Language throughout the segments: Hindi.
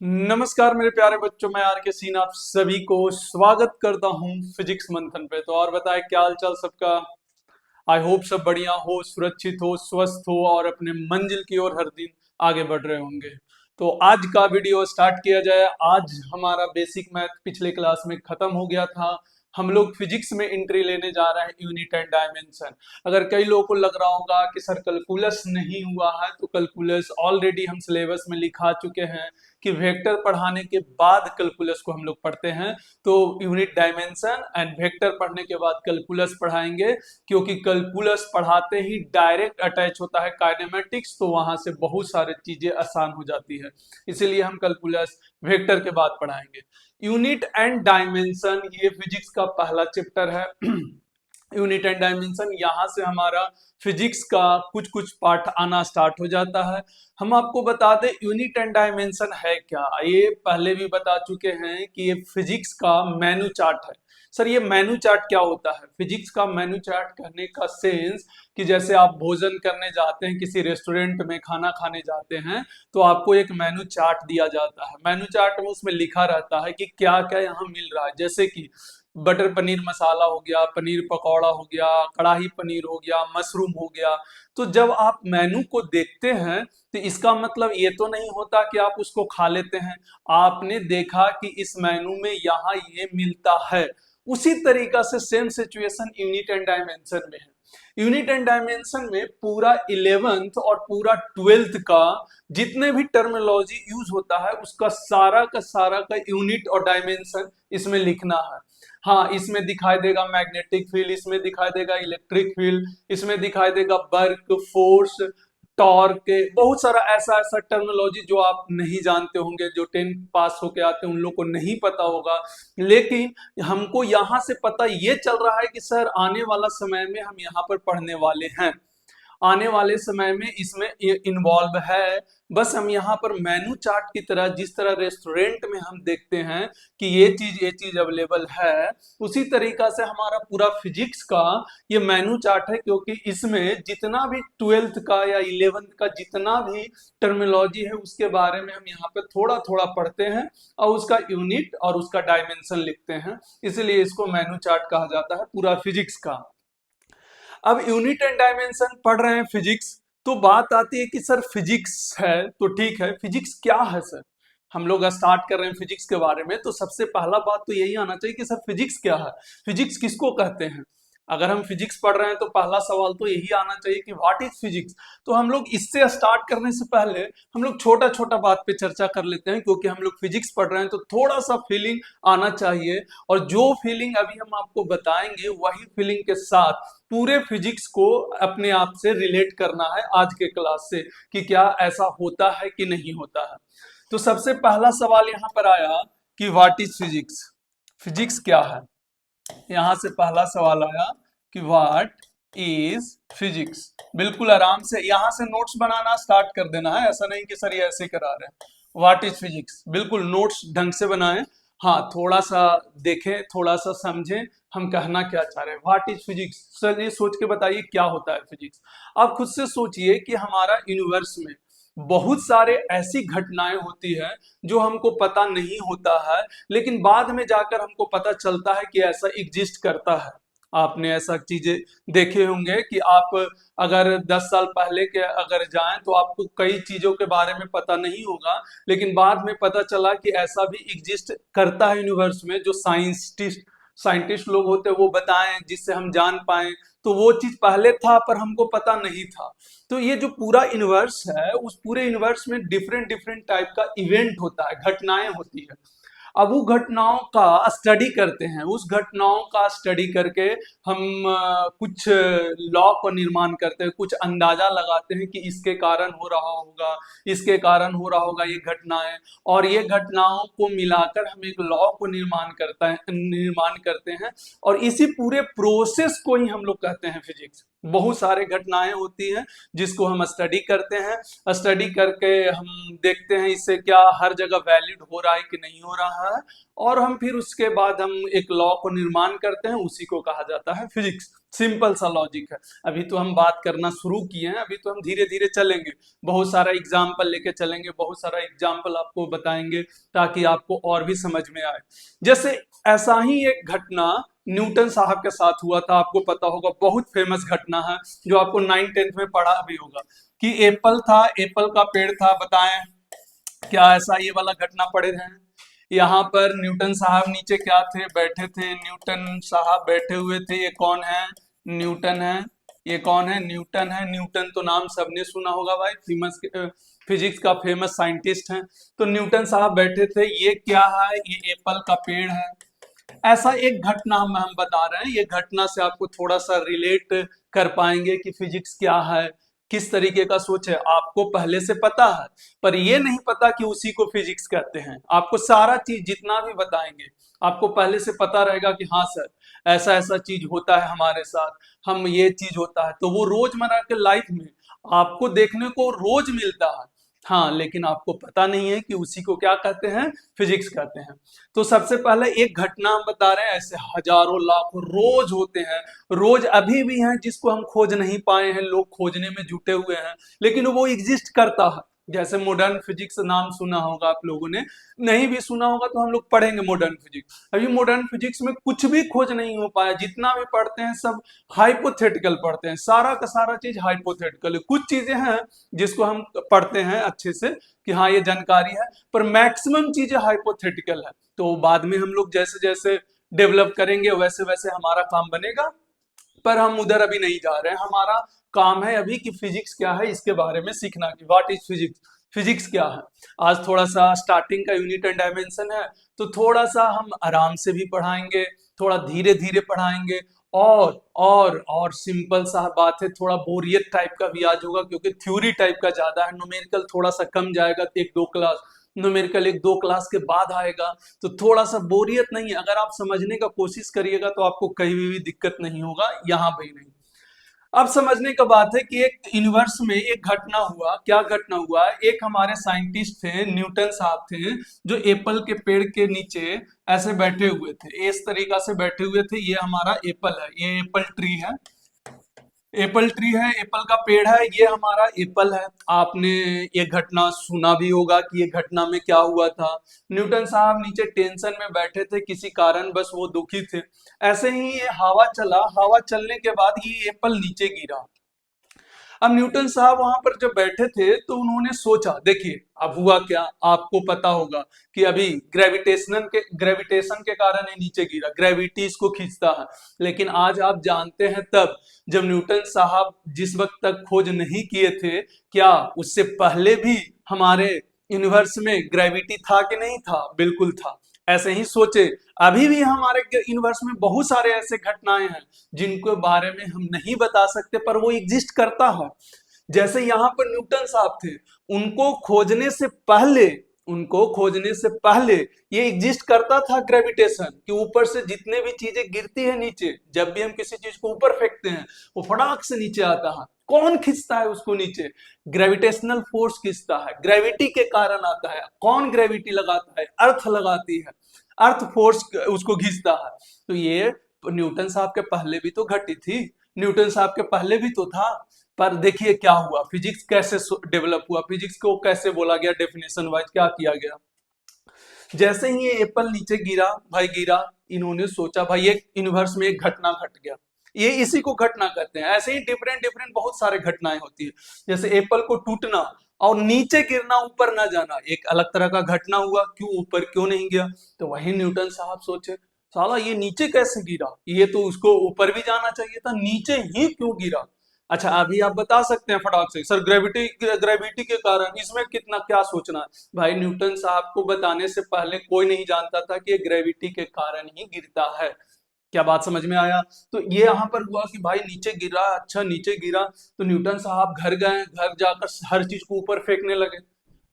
नमस्कार मेरे प्यारे बच्चों, मैं आर के सीन आप सभी को स्वागत करता हूं फिजिक्स मंथन पे। तो और बताएं क्या हाल चाल सबका। आई होप सब बढ़िया हो, सुरक्षित हो, स्वस्थ हो और अपने मंजिल की ओर हर दिन आगे बढ़ रहे होंगे। तो आज का वीडियो स्टार्ट किया जाए। आज हमारा बेसिक मैथ पिछले क्लास में खत्म हो गया था। हम लोग फिजिक्स में एंट्री लेने जा रहे हैं, यूनिट एंड डायमेंशन। अगर कई लोगों को लग रहा होगा कि सर कैलकुलस नहीं हुआ है, तो कैलकुलस ऑलरेडी हम सिलेबस में लिखा चुके हैं कि वेक्टर पढ़ाने के बाद कैलकुलस को हम लोग पढ़ते हैं। तो यूनिट डायमेंशन एंड वेक्टर पढ़ने के बाद कैलकुलस पढ़ाएंगे, क्योंकि कैलकुलस पढ़ाते ही डायरेक्ट अटैच होता है काइनेमेटिक्स, तो वहां से बहुत सारी चीजें आसान हो जाती है। इसीलिए हम कैलकुलस वेक्टर के बाद पढ़ाएंगे। यूनिट एंड डायमेंशन ये फिजिक्स का पहला चैप्टर है। यूनिट एंड डायमेंशन, यहाँ से हमारा फिजिक्स का कुछ कुछ पार्ट आना स्टार्ट हो जाता है। हम आपको बता दें यूनिट एंड डायमेंशन है क्या। ये पहले भी बता चुके हैं कि ये फिजिक्स का मेनू चार्ट है। सर ये मेनू चार्ट क्या होता है? फिजिक्स का मेनू चार्ट कहने का सेंस कि जैसे आप भोजन करने जाते हैं, किसी रेस्टोरेंट में खाना खाने जाते हैं, तो आपको एक मेनू चार्ट दिया जाता है। मेनू चार्ट में उसमें लिखा रहता है कि क्या क्या यहाँ मिल रहा है। जैसे कि बटर पनीर मसाला हो गया, पनीर पकौड़ा हो गया, कढ़ाई पनीर हो गया, मशरूम हो गया। तो जब आप मेनू को देखते हैं तो इसका मतलब ये तो नहीं होता कि आप उसको खा लेते हैं। आपने देखा कि इस मेनू में यहाँ ये मिलता है। उसी तरीका से same situation unit and dimension में है। यूनिट एंड डायमेंशन में पूरा 11th और पूरा 12th का जितने भी टर्मिनोलॉजी यूज होता है, उसका सारा का यूनिट और डायमेंशन इसमें लिखना है। हाँ, इसमें दिखाई देगा मैग्नेटिक फील्ड, इसमें दिखाई देगा इलेक्ट्रिक फील्ड, इसमें दिखाई देगा वर्क, फोर्स, टॉर्क, बहुत सारा ऐसा ऐसा टर्मिनोलॉजी जो आप नहीं जानते होंगे, जो 10 पास होके आते हैं उन लोग को नहीं पता होगा। लेकिन हमको यहाँ से पता ये चल रहा है कि सर आने वाला समय में हम यहाँ पर पढ़ने वाले हैं, आने वाले समय में इसमें इन्वॉल्व है। बस हम यहाँ पर मेनू चार्ट की तरह, जिस तरह रेस्टोरेंट में हम देखते हैं कि ये चीज अवेलेबल है, उसी तरीका से हमारा पूरा फिजिक्स का ये मेनू चार्ट है। क्योंकि इसमें जितना भी 12th का या 11th का जितना भी टर्मिनोलॉजी है, उसके बारे में हम यहाँ पे थोड़ा थोड़ा पढ़ते हैं और उसका यूनिट और उसका डायमेंशन लिखते हैं। इसलिए इसको मेनू चार्ट कहा जाता है पूरा फिजिक्स का। अब यूनिट एंड डायमेंशन पढ़ रहे हैं फिजिक्स, तो बात आती है कि सर फिजिक्स है तो ठीक है, फिजिक्स क्या है सर? हम लोग स्टार्ट कर रहे हैं फिजिक्स के बारे में, तो सबसे पहला बात तो यही आना चाहिए कि सर फिजिक्स क्या है, फिजिक्स किसको कहते हैं। अगर हम फिजिक्स पढ़ रहे हैं तो पहला सवाल तो यही आना चाहिए कि व्हाट इज फिजिक्स। तो हम लोग इससे स्टार्ट करने से पहले हम लोग छोटा छोटा बात पे चर्चा कर लेते हैं, क्योंकि हम लोग फिजिक्स पढ़ रहे हैं तो थोड़ा सा फीलिंग आना चाहिए। और जो फीलिंग अभी हम आपको बताएंगे, वही फीलिंग के साथ पूरे फिजिक्स को अपने आप से रिलेट करना है आज के क्लास से, कि क्या ऐसा होता है कि नहीं होता है। तो सबसे पहला सवाल यहाँ पर आया कि व्हाट इज फिजिक्स, फिजिक्स क्या है। यहां से पहला सवाल आया कि व्हाट इज फिजिक्स। बिल्कुल आराम से यहां से नोट्स बनाना स्टार्ट कर देना है, ऐसा नहीं कि सर ये ऐसे करा रहे हैं। व्हाट इज फिजिक्स, बिल्कुल नोट्स ढंग से बनाएं। हाँ, थोड़ा सा देखें, थोड़ा सा समझें हम कहना क्या चाह रहे हैं। व्हाट इज फिजिक्स, सर ये सोच के बताइए क्या होता है फिजिक्स। आप खुद से सोचिए कि हमारा यूनिवर्स में बहुत सारे ऐसी घटनाएं होती है जो हमको पता नहीं होता है, लेकिन बाद में जाकर हमको पता चलता है कि ऐसा एग्जिस्ट करता है। आपने ऐसा चीजें देखे होंगे कि आप अगर 10 साल पहले के अगर जाएं तो आपको कई चीजों के बारे में पता नहीं होगा, लेकिन बाद में पता चला कि ऐसा भी एग्जिस्ट करता है यूनिवर्स में, जो साइंटिस्ट लोग होते हैं वो बताएं, जिससे हम जान पाए। तो वो चीज पहले था पर हमको पता नहीं था। तो ये जो पूरा यूनिवर्स है, उस पूरे यूनिवर्स में डिफरेंट डिफरेंट टाइप का इवेंट होता है, घटनाएं होती है। अब वो घटनाओं का स्टडी करते हैं, उस घटनाओं का स्टडी करके हम कुछ लॉ का निर्माण करते हैं, कुछ अंदाजा लगाते हैं कि इसके कारण हो रहा होगा, इसके कारण हो रहा होगा ये घटनाएं। और ये घटनाओं को मिलाकर हम एक लॉ को निर्माण करते हैं। और इसी पूरे प्रोसेस को ही हम लोग कहते हैं फिजिक्स। बहुत सारे घटनाएं होती हैं जिसको हम स्टडी करते हैं, स्टडी करके हम देखते हैं इससे क्या हर जगह वैलिड हो रहा है कि नहीं हो रहा है, और हम फिर उसके बाद हम एक लॉ को निर्माण करते हैं, उसी को कहा जाता है फिजिक्स। सिंपल सा लॉजिक है। अभी तो हम बात करना शुरू किए हैं, अभी तो हम धीरे धीरे चलेंगे, बहुत सारा एग्जाम्पल लेके चलेंगे, बहुत सारा एग्जाम्पल आपको बताएंगे ताकि आपको और भी समझ में आए। जैसे ऐसा ही एक घटना न्यूटन साहब के साथ हुआ था, आपको पता होगा, बहुत फेमस घटना है जो आपको 9th 10th में पढ़ा भी होगा कि एप्पल था, एप्पल का पेड़ था। बताएं क्या ऐसा ये वाला घटना पढ़े हैं? यहाँ पर न्यूटन साहब नीचे क्या थे, बैठे थे, न्यूटन साहब बैठे हुए थे। ये कौन है? न्यूटन है। ये कौन है? न्यूटन है। न्यूटन तो नाम सबने सुना होगा भाई, फेमस फिजिक्स का फेमस साइंटिस्ट है। तो न्यूटन साहब बैठे थे। ये क्या है? ये एप्पल का पेड़ है। ऐसा एक घटना हम बता रहे हैं, ये घटना से आपको थोड़ा सा रिलेट कर पाएंगे कि फिजिक्स क्या है, किस तरीके का सोच है। आपको पहले से पता है, पर ये नहीं पता कि उसी को फिजिक्स कहते हैं। आपको सारा चीज जितना भी बताएंगे आपको पहले से पता रहेगा कि हाँ सर, ऐसा ऐसा चीज होता है हमारे साथ, हम ये चीज होता है। तो वो रोजमर्रा के लाइफ में आपको देखने को रोज मिलता है, हाँ, लेकिन आपको पता नहीं है कि उसी को क्या कहते हैं, फिजिक्स कहते हैं। तो सबसे पहले एक घटना हम बता रहे हैं, ऐसे हजारों लाखों रोज होते हैं, रोज अभी भी हैं जिसको हम खोज नहीं पाए हैं, लोग खोजने में जुटे हुए हैं, लेकिन वो एग्जिस्ट करता है। जैसे मॉडर्न फिजिक्स नाम सुना होगा आप लोगों ने, नहीं भी सुना होगा तो हम लोग पढ़ेंगे मॉडर्न फिजिक्स। अभी मॉडर्न फिजिक्स में कुछ भी खोज नहीं हो पाया, जितना भी पढ़ते हैं सब हाइपोथेटिकल पढ़ते हैं, सारा का सारा चीज हाइपोथेटिकल है। कुछ चीजें हैं जिसको हम पढ़ते हैं अच्छे से कि हाँ ये जानकारी है, पर मैक्सिमम चीजें हाइपोथेटिकल है। तो बाद में हम लोग जैसे जैसे डेवलप करेंगे वैसे वैसे हमारा काम बनेगा, पर हम उधर अभी नहीं जा रहे हैं। हमारा काम है अभी कि फिजिक्स क्या है इसके बारे में सीखना, कि व्हाट इज फिजिक्स, फिजिक्स क्या है। आज थोड़ा सा स्टार्टिंग का यूनिट एंड डायमेंशन है, तो थोड़ा सा हम आराम से भी पढ़ाएंगे, थोड़ा धीरे धीरे पढ़ाएंगे, और सिंपल सा बात है, थोड़ा बोरियत टाइप का भी आज होगा क्योंकि थ्योरी टाइप का ज्यादा है। न्यूमेरिकल थोड़ा सा कम जाएगा, एक दो क्लास न्यूमेरिकल, एक दो क्लास के बाद आएगा, तो थोड़ा सा बोरियत नहीं है। अगर आप समझने का कोशिश करिएगा तो आपको कहीं भी दिक्कत नहीं होगा, यहाँ पे ही नहीं। अब समझने का बात है कि एक यूनिवर्स में एक घटना हुआ। क्या घटना हुआ? एक हमारे साइंटिस्ट थे, न्यूटन साहब थे, जो एप्पल के पेड़ के नीचे ऐसे बैठे हुए थे, इस तरीका से बैठे हुए थे। ये हमारा एप्पल है, ये एप्पल ट्री है, एप्पल ट्री है, एप्पल का पेड़ है, ये हमारा एप्पल है। आपने ये घटना सुना भी होगा कि ये घटना में क्या हुआ था। न्यूटन साहब नीचे टेंशन में बैठे थे, किसी कारण बस वो दुखी थे। ऐसे ही ये हवा चला, हवा चलने के बाद ये एप्पल नीचे गिरा। अब न्यूटन साहब वहां पर जब बैठे थे तो उन्होंने सोचा, देखिए अब हुआ क्या, आपको पता होगा कि अभी ग्रेविटेशन के कारण ये नीचे गिरा, ग्रेविटी इसको खींचता है। लेकिन आज आप जानते हैं तब जब न्यूटन साहब जिस वक्त तक खोज नहीं किए थे, क्या उससे पहले भी हमारे यूनिवर्स में ग्रेविटी था कि नहीं था? बिल्कुल था। ऐसे ही सोचे, अभी भी हमारे यूनिवर्स में बहुत सारे ऐसे घटनाएं हैं जिनको बारे में हम नहीं बता सकते, पर वो एग्जिस्ट करता है। जैसे यहाँ पर न्यूटन साहब थे, उनको खोजने से पहले उनको खोजने से पहले ये एग्जिस्ट करता था ग्रेविटेशन, कि ऊपर से जितने भी चीजें गिरती है नीचे, जब भी हम किसी चीज को ऊपर फेंकते हैं वो फटाक से नीचे आता है। कौन खींचता है उसको नीचे? ग्रेविटेशनल फोर्स खींचता है, ग्रेविटी के कारण आता है। कौन ग्रेविटी लगाता है? अर्थ लगाती है, अर्थ फोर्स उसको खींचता है। तो ये न्यूटन साहब के पहले भी तो घटी थी, न्यूटन साहब के पहले भी तो था। पर देखिए क्या हुआ, फिजिक्स कैसे डेवलप हुआ, फिजिक्स को कैसे बोला गया, डेफिनेशन वाइज क्या किया गया। जैसे ही ये एप्पल नीचे गिरा, भाई गिरा, इन्होंने सोचा भाई एक यूनिवर्स में एक घटना घट गया, ये इसी को घटना कहते हैं। ऐसे ही डिफरेंट डिफरेंट बहुत सारे घटनाएं होती है। जैसे एप्पल को टूटना और नीचे गिरना, ऊपर ना जाना, एक अलग तरह का घटना हुआ। क्यों ऊपर क्यों नहीं गया? तो वही न्यूटन साहब सोचे, साला ये नीचे कैसे गिरा, ये तो उसको ऊपर भी जाना चाहिए था, नीचे ही क्यों गिरा? अच्छा अभी आप बता सकते हैं फटाक से, सर ग्रेविटी ग्रेविटी के कारण, इसमें कितना क्या सोचना है? भाई न्यूटन साहब को बताने से पहले कोई नहीं जानता था कि ये ग्रेविटी के कारण ही गिरता है। क्या बात समझ में आया? तो ये यहाँ पर हुआ कि भाई नीचे गिरा, अच्छा नीचे गिरा, तो न्यूटन साहब घर गए, घर जाकर हर चीज को ऊपर फेंकने लगे।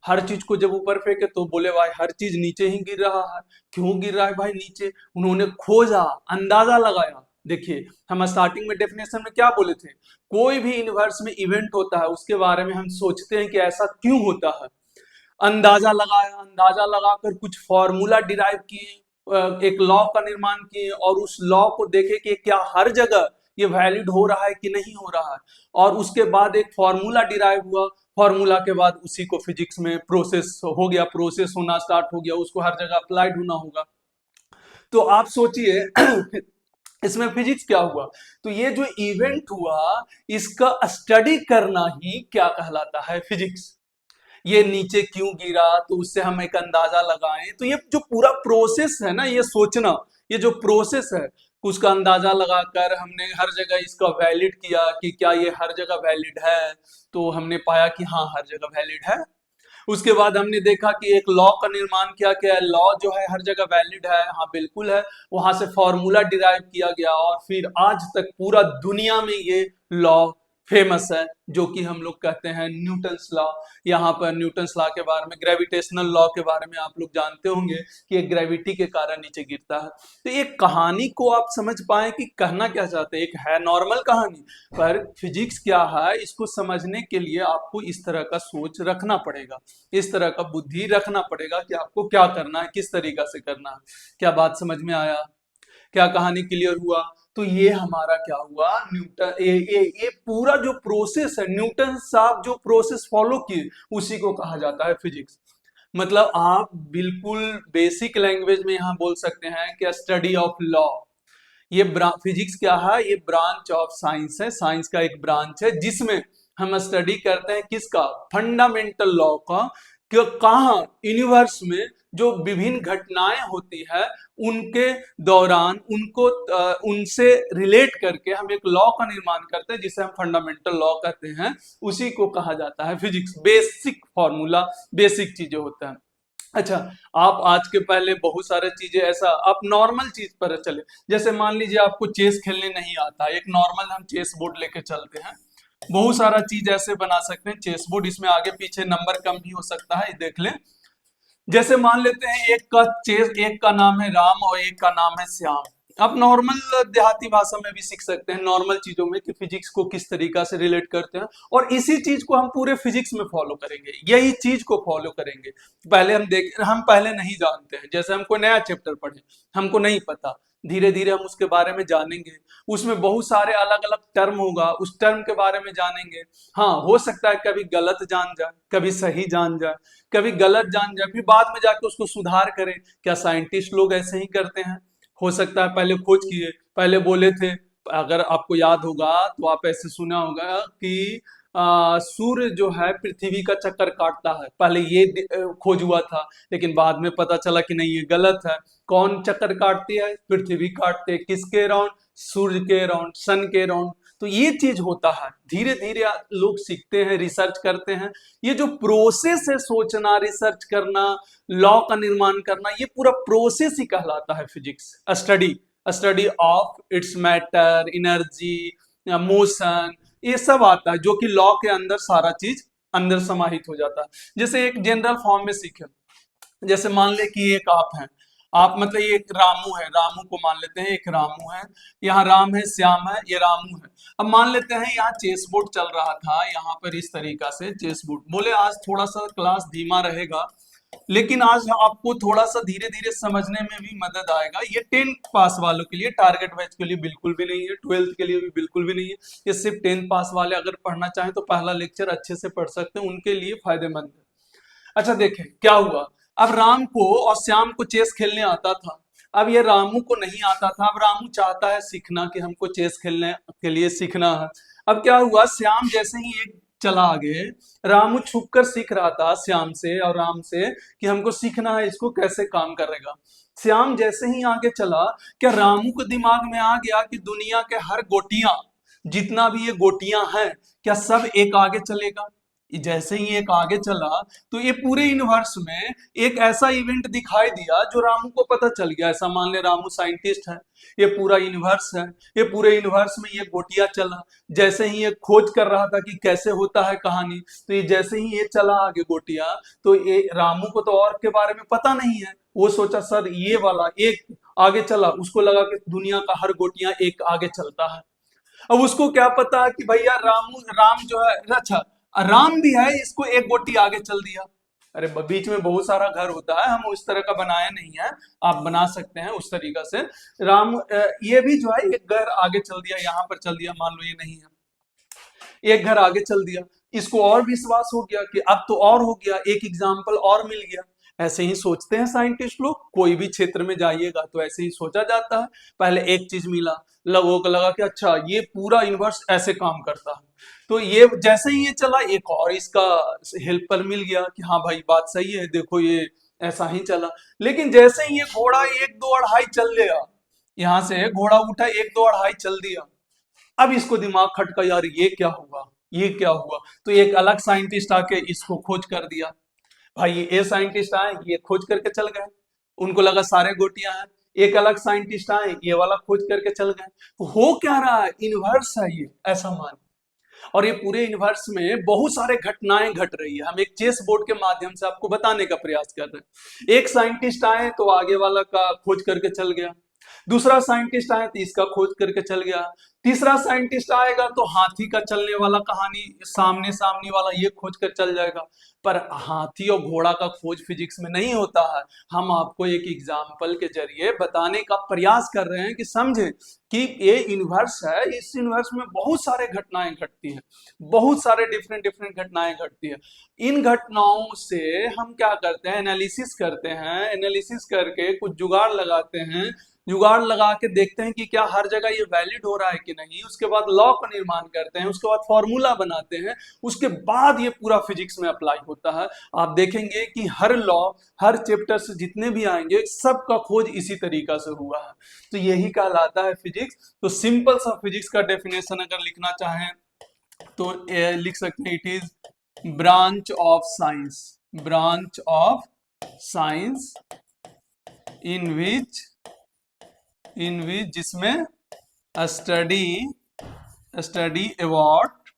हर चीज को जब ऊपर फेंके तो बोले भाई हर चीज नीचे ही गिर रहा है, क्यों गिर रहा है भाई नीचे? उन्होंने खोजा, अंदाजा लगाया। देखिए हम स्टार्टिंग में डेफिनेशन में क्या बोले थे, कोई भी यूनिवर्स में इवेंट होता है उसके बारे में हम सोचते हैं कि ऐसा क्यों होता है। अंदाजा लगाया, अंदाजा लगाकर कुछ फॉर्मूला डिराइव किए, एक लॉ का निर्माण किए, और उस लॉ को देखे कि क्या हर जगह ये वैलिड हो रहा है कि नहीं हो रहा है, और उसके बाद एक फॉर्मूला डिराइव हुआ, फॉर्मूला के बाद उसी को फिजिक्स में प्रोसेस हो गया, प्रोसेस होना स्टार्ट हो गया, उसको हर जगह अप्लाइड होना होगा। तो आप सोचिए इसमें फिजिक्स क्या हुआ। तो ये जो इवेंट हुआ इसका स्टडी करना ही क्या कहलाता है, फिजिक्स। ये नीचे क्यों गिरा तो उससे हम एक अंदाजा लगाएं, तो ये जो पूरा प्रोसेस है ना, ये सोचना, ये जो प्रोसेस है उसका अंदाजा लगाकर हमने हर जगह इसका वैलिड किया कि क्या ये हर जगह वैलिड है, तो हमने पाया कि हाँ हर जगह वैलिड है। उसके बाद हमने देखा कि एक लॉ का निर्माण किया गया, लॉ जो है हर जगह वैलिड है, हाँ बिल्कुल है। वहां से फॉर्मूला डिराइव किया गया और फिर आज तक पूरा दुनिया में ये लॉ फेमस है, जो कि हम लोग कहते हैं न्यूटन्स लॉ। यहाँ पर न्यूटन्स लॉ के बारे में, ग्रेविटेशनल लॉ के बारे में आप लोग जानते होंगे कि एक ग्रेविटी के कारण नीचे गिरता है। तो एक कहानी को आप समझ पाए कि कहना क्या चाहते हैं, एक है नॉर्मल कहानी, पर फिजिक्स क्या है इसको समझने के लिए आपको इस तरह का सोच रखना पड़ेगा, इस तरह का बुद्धि रखना पड़ेगा कि आपको क्या करना है, किस तरीका से करना है। क्या बात समझ में आया, क्या कहानी क्लियर हुआ। तो ये हमारा क्या हुआ, न्यूटन ये पूरा जो प्रोसेस है, न्यूटन साहब जो प्रोसेस फॉलो किए उसी को कहा जाता है फिजिक्स। मतलब आप बिल्कुल बेसिक लैंग्वेज में यहाँ बोल सकते हैं कि स्टडी ऑफ लॉ। ये फिजिक्स क्या है, ये ब्रांच ऑफ साइंस है, साइंस का एक ब्रांच है जिसमें हम स्टडी करते हैं किसका, फंडामेंटल लॉ का, कि कहाँ यूनिवर्स में जो विभिन्न घटनाएं होती है उनके दौरान उनको उनसे रिलेट करके हम एक लॉ का निर्माण करते हैं जिसे हम फंडामेंटल लॉ कहते हैं, उसी को कहा जाता है फिजिक्स। बेसिक फॉर्मूला, बेसिक चीजें होता है। अच्छा, आप आज के पहले बहुत सारे चीजें ऐसा, आप नॉर्मल चीज पर चले, जैसे मान लीजिए आपको चेस खेलने नहीं आता, एक नॉर्मल हम चेस बोर्ड लेके चलते हैं, बहुत सारा चीज ऐसे बना सकते हैं चेस बोर्ड, इसमें आगे पीछे नंबर कम भी हो सकता है, देख लें। जैसे मान लेते हैं एक का नाम है राम और एक का नाम है श्याम। आप नॉर्मल देहाती भाषा में भी सीख सकते हैं नॉर्मल चीजों में कि फिजिक्स को किस तरीका से रिलेट करते हैं, और इसी चीज को हम पूरे फिजिक्स में फॉलो करेंगे, यही चीज को फॉलो करेंगे। पहले हम पहले नहीं जानते हैं, जैसे हम कोई नया चैप्टर पढ़े, हमको नहीं पता, धीरे धीरे हम उसके बारे में जानेंगे, उसमें बहुत सारे अलग अलग टर्म होगा, उस टर्म के बारे में जानेंगे। हाँ हो सकता है कभी गलत जान जाए, कभी सही जान जाए, कभी गलत जान जाए, फिर बाद में जाके उसको सुधार करें। क्या साइंटिस्ट लोग ऐसे ही करते हैं? हो सकता है पहले खोज किए, पहले बोले थे, अगर आपको याद होगा तो आप ऐसे सुना होगा कि सूर्य जो है पृथ्वी का चक्कर काटता है, पहले ये खोज हुआ था, लेकिन बाद में पता चला कि नहीं ये गलत है। कौन चक्कर काटती है? पृथ्वी काटते है, किसके राउंड? सूर्य के राउंड, सन के राउंड। तो ये चीज होता है, धीरे धीरे लोग सीखते हैं, रिसर्च करते हैं। ये जो प्रोसेस है, सोचना, रिसर्च करना, लॉ का निर्माण करना, ये पूरा प्रोसेस ही कहलाता है physics. Study, study of its matter, energy, motion, ये सब आता है, जो कि लॉ के अंदर सारा चीज अंदर समाहित हो जाता है। जैसे एक जनरल फॉर्म में सीखे, जैसे मान ले कि एक आप हैं, आप मतलब ये एक रामू है, रामू को मान लेते हैं, एक रामू है, यहाँ राम है, श्याम है, ये रामू है। अब मान लेते हैं यहाँ चेस बोर्ड चल रहा था, यहाँ पर इस तरीका से चेस बोर्ड, बोले आज थोड़ा सा क्लास धीमा रहेगा, लेकिन आज आपको थोड़ा सा धीरे धीरे समझने में भी मदद आएगा। ये 10th पास वालों के लिए, टारगेट बैच के लिए बिल्कुल भी नहीं है, 12th के लिए भी बिल्कुल भी नहीं है। ये सिर्फ 10th पास वाले अगर पढ़ना चाहें तो पहला लेक्चर अच्छे से पढ़ सकते हैं, उनके लिए फायदेमंद है। अच्छा देखें क्या हुआ, अब राम को और श्याम को चेस खेलने आता था, अब ये रामू को नहीं आता था। अब रामू चाहता है सीखना कि हमको चेस खेलने के लिए सीखना है। अब क्या हुआ, श्याम जैसे ही एक चला आगे, रामू छुप कर सीख रहा था श्याम से और राम से कि हमको सीखना है इसको कैसे काम करेगा। श्याम जैसे ही आगे चला, क्या रामू को दिमाग में आ गया कि दुनिया के हर गोटियां, जितना भी ये गोटियां हैं, क्या सब एक आगे चलेगा? जैसे ही एक आगे चला तो ये पूरे यूनिवर्स में एक ऐसा इवेंट दिखाई दिया जो रामू को पता चल गया। ऐसा मान ले रामू साइंटिस्ट है, ये पूरा यूनिवर्स है, ये पूरे यूनिवर्स में ये गोटियां चला, जैसे ही ये खोज कर रहा था कि कैसे होता है कहानी, तो ये जैसे ही ये चला आगे गोटियां, तो ये रामू को तो और के बारे में पता नहीं है, वो सोचा सर ये वाला एक आगे चला, उसको लगा कि दुनिया का हर गोटियां एक आगे चलता है। अब उसको क्या पता कि भैया राम जो है, अच्छा राम भी है, इसको एक गोटी आगे चल दिया, अरे बीच में बहुत सारा घर होता है, हम उस तरह का बनाया नहीं है, आप बना सकते हैं उस तरीका से। ये भी जो है एक घर आगे चल दिया, यहाँ पर चल दिया, मान लो ये नहीं है, एक घर आगे चल दिया, इसको और विश्वास हो गया कि अब तो और हो गया, एक एग्जाम्पल और मिल गया। ऐसे ही सोचते हैं साइंटिस्ट लोग, कोई भी क्षेत्र में जाइएगा तो ऐसे ही सोचा जाता है। पहले एक चीज मिला, लोगों को लगा कि अच्छा ये पूरा यूनिवर्स ऐसे काम करता है, तो ये जैसे ही ये चला एक और इसका हेल्पर मिल गया कि हाँ भाई बात सही है, देखो ये ऐसा ही चला। लेकिन जैसे ही ये घोड़ा एक दो अढ़ाई चल गया, यहाँ से घोड़ा उठा एक दो अढ़ाई चल दिया, अब इसको दिमाग खटका, यार ये क्या हुआ, ये क्या हुआ। तो एक अलग साइंटिस्ट आके इसको खोज कर दिया। भाई ये साइंटिस्ट आए, ये खोज करके चल गए, उनको लगा सारे गोटियां हैं। एक अलग साइंटिस्ट आए, ये वाला खोज करके चल गए। तो हो क्या रहा है, यूनिवर्स है ये, ऐसा मान। और ये पूरे यूनिवर्स में बहुत सारे घटनाएं घट रही है, हम एक चेस बोर्ड के माध्यम से आपको बताने का प्रयास कर रहे हैं। एक साइंटिस्ट आए तो आगे वाला का खोज करके चल गया, दूसरा साइंटिस्ट आए तो इसका खोज करके चल गया, तीसरा साइंटिस्ट आएगा तो हाथी का चलने वाला कहानी, सामने सामने वाला ये खोज कर चल जाएगा। पर हाथी और घोड़ा का खोज फिजिक्स में नहीं होता है। हम आपको एक एग्जाम्पल के जरिए बताने का प्रयास कर रहे हैं कि समझे कि ये यूनिवर्स है, इस यूनिवर्स में बहुत सारे घटनाएं घटती हैं, बहुत सारे डिफरेंट डिफरेंट घटनाएं घटती है। इन घटनाओं से हम क्या करते हैं, एनालिसिस करते हैं, एनालिसिस करके कुछ जुगाड़ लगाते हैं, जुगाड़ लगा के देखते हैं कि क्या हर जगह ये वैलिड हो रहा है कि नहीं, उसके बाद लॉ का निर्माण करते हैं, उसके बाद फॉर्मूला बनाते हैं, उसके बाद ये पूरा फिजिक्स में अप्लाई होता है। आप देखेंगे कि हर लॉ, हर चैप्टर से जितने भी आएंगे सबका खोज इसी तरीका से हुआ है। तो यही कहलाता है फिजिक्स। तो सिंपल सा फिजिक्स का डेफिनेशन अगर लिखना चाहें तो लिख सकते हैं, it is branch of science, branch of science in which जिसमें study about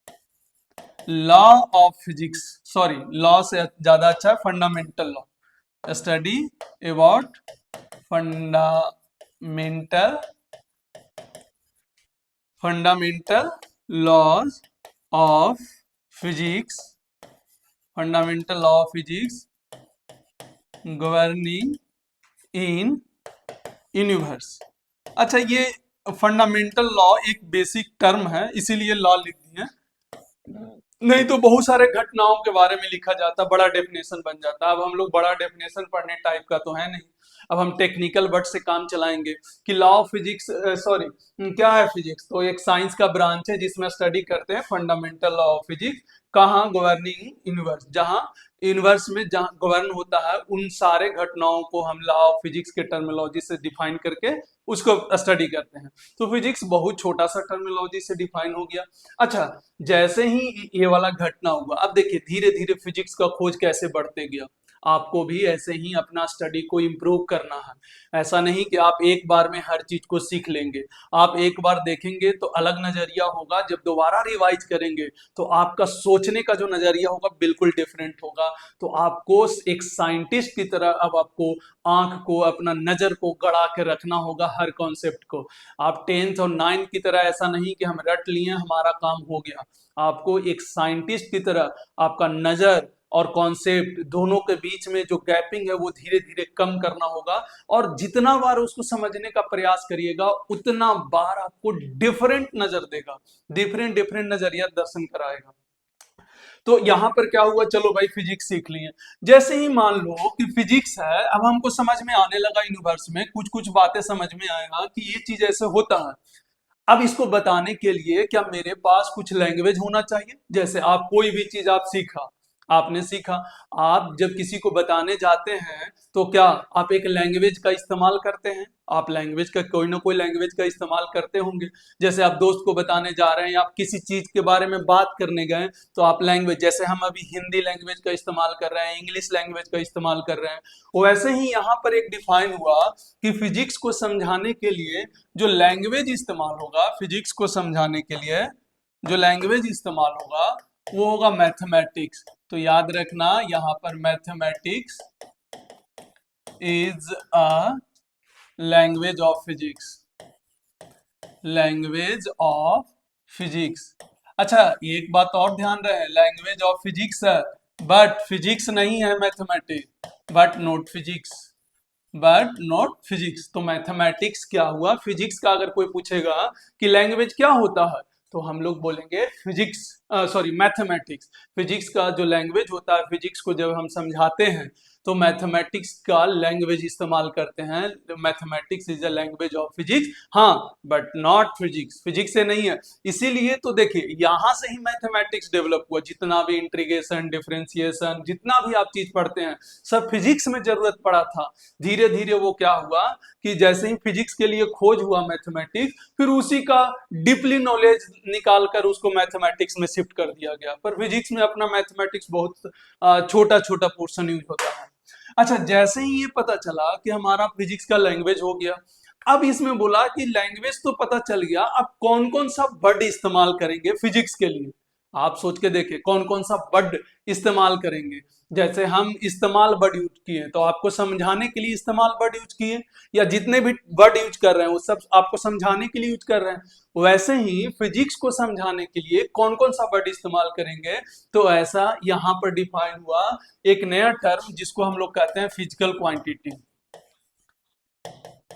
law of physics, sorry law से ज्यादा अच्छा है fundamental law, study about fundamental laws of physics, fundamental law of physics governing in universe. अच्छा, ये फंडामेंटल लॉ एक बेसिक टर्म है, इसीलिए लॉ लिख दिए, नहीं तो बहुत सारे घटनाओं के बारे में लिखा जाता, बड़ा डेफिनेशन बन जाता। अब हम लोग बड़ा डेफिनेशन पढ़ने टाइप का तो है नहीं, अब हम टेक्निकल वर्ड से काम चलाएंगे कि लॉ ऑफ फिजिक्स, सॉरी क्या है फिजिक्स, तो एक साइंस का ब्रांच है जिसमें स्टडी करते हैं फंडामेंटल लॉ ऑफ फिजिक्स, कहाँ, गवर्निंग यूनिवर्स, जहाँ यूनिवर्स में जहाँ गवर्न होता है उन सारे घटनाओं को हम लॉ ऑफ फिजिक्स के टर्मिनोलॉजी से डिफाइन करके उसको स्टडी करते हैं। तो फिजिक्स बहुत छोटा सा टर्मिनोलॉजी से डिफाइन हो गया। अच्छा, जैसे ही ये वाला घटना हुआ, अब देखिए धीरे धीरे फिजिक्स का खोज कैसे बढ़ते गया। आपको भी ऐसे ही अपना स्टडी को इम्प्रूव करना है। ऐसा नहीं कि आप एक बार में हर चीज को सीख लेंगे, आप एक बार देखेंगे तो अलग नजरिया होगा, जब दोबारा रिवाइज करेंगे तो आपका सोचने का जो नजरिया होगा बिल्कुल डिफरेंट होगा। तो आपको एक साइंटिस्ट की तरह अब आपको आंख को, अपना नजर को गड़ा के रखना होगा हर कॉन्सेप्ट को। आप 10th और 9th की तरह ऐसा नहीं कि हम रट लिए हमारा काम हो गया। आपको एक साइंटिस्ट की तरह आपका नजर और कॉन्सेप्ट दोनों के बीच में जो गैपिंग है वो धीरे धीरे कम करना होगा। और जितना बार उसको समझने का प्रयास करिएगा उतना बार आपको डिफरेंट नजर देगा, डिफरेंट डिफरेंट नजरिया दर्शन कराएगा। तो यहाँ पर क्या हुआ, चलो भाई फिजिक्स सीख लिए, जैसे ही मान लो कि फिजिक्स है, अब हमको समझ में आने लगा यूनिवर्स में कुछ कुछ बातें समझ में आएगा कि ये चीज ऐसे होता है। अब इसको बताने के लिए क्या मेरे पास कुछ लैंग्वेज होना चाहिए। जैसे आप कोई भी चीज आप सीखा, आपने सीखा, आप जब किसी को बताने जाते हैं तो क्या आप एक लैंग्वेज का इस्तेमाल करते हैं, आप लैंग्वेज का कोई ना कोई लैंग्वेज का इस्तेमाल करते होंगे। जैसे आप दोस्त को बताने जा रहे हैं, आप किसी चीज के बारे में बात करने गए तो आप लैंग्वेज, जैसे हम अभी हिंदी लैंग्वेज का इस्तेमाल कर रहे हैं, इंग्लिश लैंग्वेज का इस्तेमाल कर रहे हैं, वैसे ही यहाँ पर एक डिफाइन हुआ कि फिजिक्स को समझाने के लिए जो लैंग्वेज इस्तेमाल होगा, फिजिक्स को समझाने के लिए जो लैंग्वेज इस्तेमाल होगा वो होगा मैथमेटिक्स। तो याद रखना यहाँ पर mathematics is a language of physics, language of physics. अच्छा, एक बात और ध्यान रहे, लैंग्वेज ऑफ फिजिक्स है बट फिजिक्स नहीं है mathematics, but not physics, but not physics. तो मैथमेटिक्स क्या हुआ? फिजिक्स का अगर कोई पूछेगा कि लैंग्वेज क्या होता है, तो हम लोग बोलेंगे फिजिक्स, सॉरी मैथमेटिक्स। फिजिक्स का जो लैंग्वेज होता है, फिजिक्स को जब हम समझाते हैं तो मैथमेटिक्स का लैंग्वेज इस्तेमाल करते हैं। Mathematics is a language of physics, हाँ, बट नॉट फिजिक्स, फिजिक्स से नहीं है। इसीलिए तो देखिए यहां से ही मैथमेटिक्स डेवलप हुआ। जितना भी इंटीग्रेशन, डिफरेंशिएशन, जितना भी आप चीज पढ़ते हैं, सब फिजिक्स में जरूरत पड़ा था। धीरे धीरे वो क्या हुआ कि जैसे ही फिजिक्स के लिए खोज हुआ मैथमेटिक्स, फिर उसी का डीपली नॉलेज निकाल कर उसको मैथमेटिक्स में शिफ्ट कर दिया गया। पर फिजिक्स में अपना मैथमेटिक्स बहुत छोटा छोटा पोर्शन यूज होता है। अच्छा, जैसे ही ये पता चला कि हमारा फिजिक्स का लैंग्वेज हो गया, अब इसमें बोला कि लैंग्वेज तो पता चल गया, अब कौन कौन सा वर्ड इस्तेमाल करेंगे फिजिक्स के लिए। आप सोच के देखिए कौन कौन सा वर्ड इस्तेमाल करेंगे। जैसे हम इस्तेमाल वर्ड यूज किए तो आपको समझाने के लिए इस्तेमाल वर्ड यूज किए, या जितने भी वर्ड यूज कर रहे हैं वो सब आपको समझाने के लिए यूज कर रहे हैं। वैसे ही फिजिक्स को समझाने के लिए कौन कौन सा वर्ड इस्तेमाल करेंगे, तो ऐसा यहाँ पर डिफाइन हुआ एक नया टर्म जिसको हम लोग कहते हैं फिजिकल क्वांटिटी।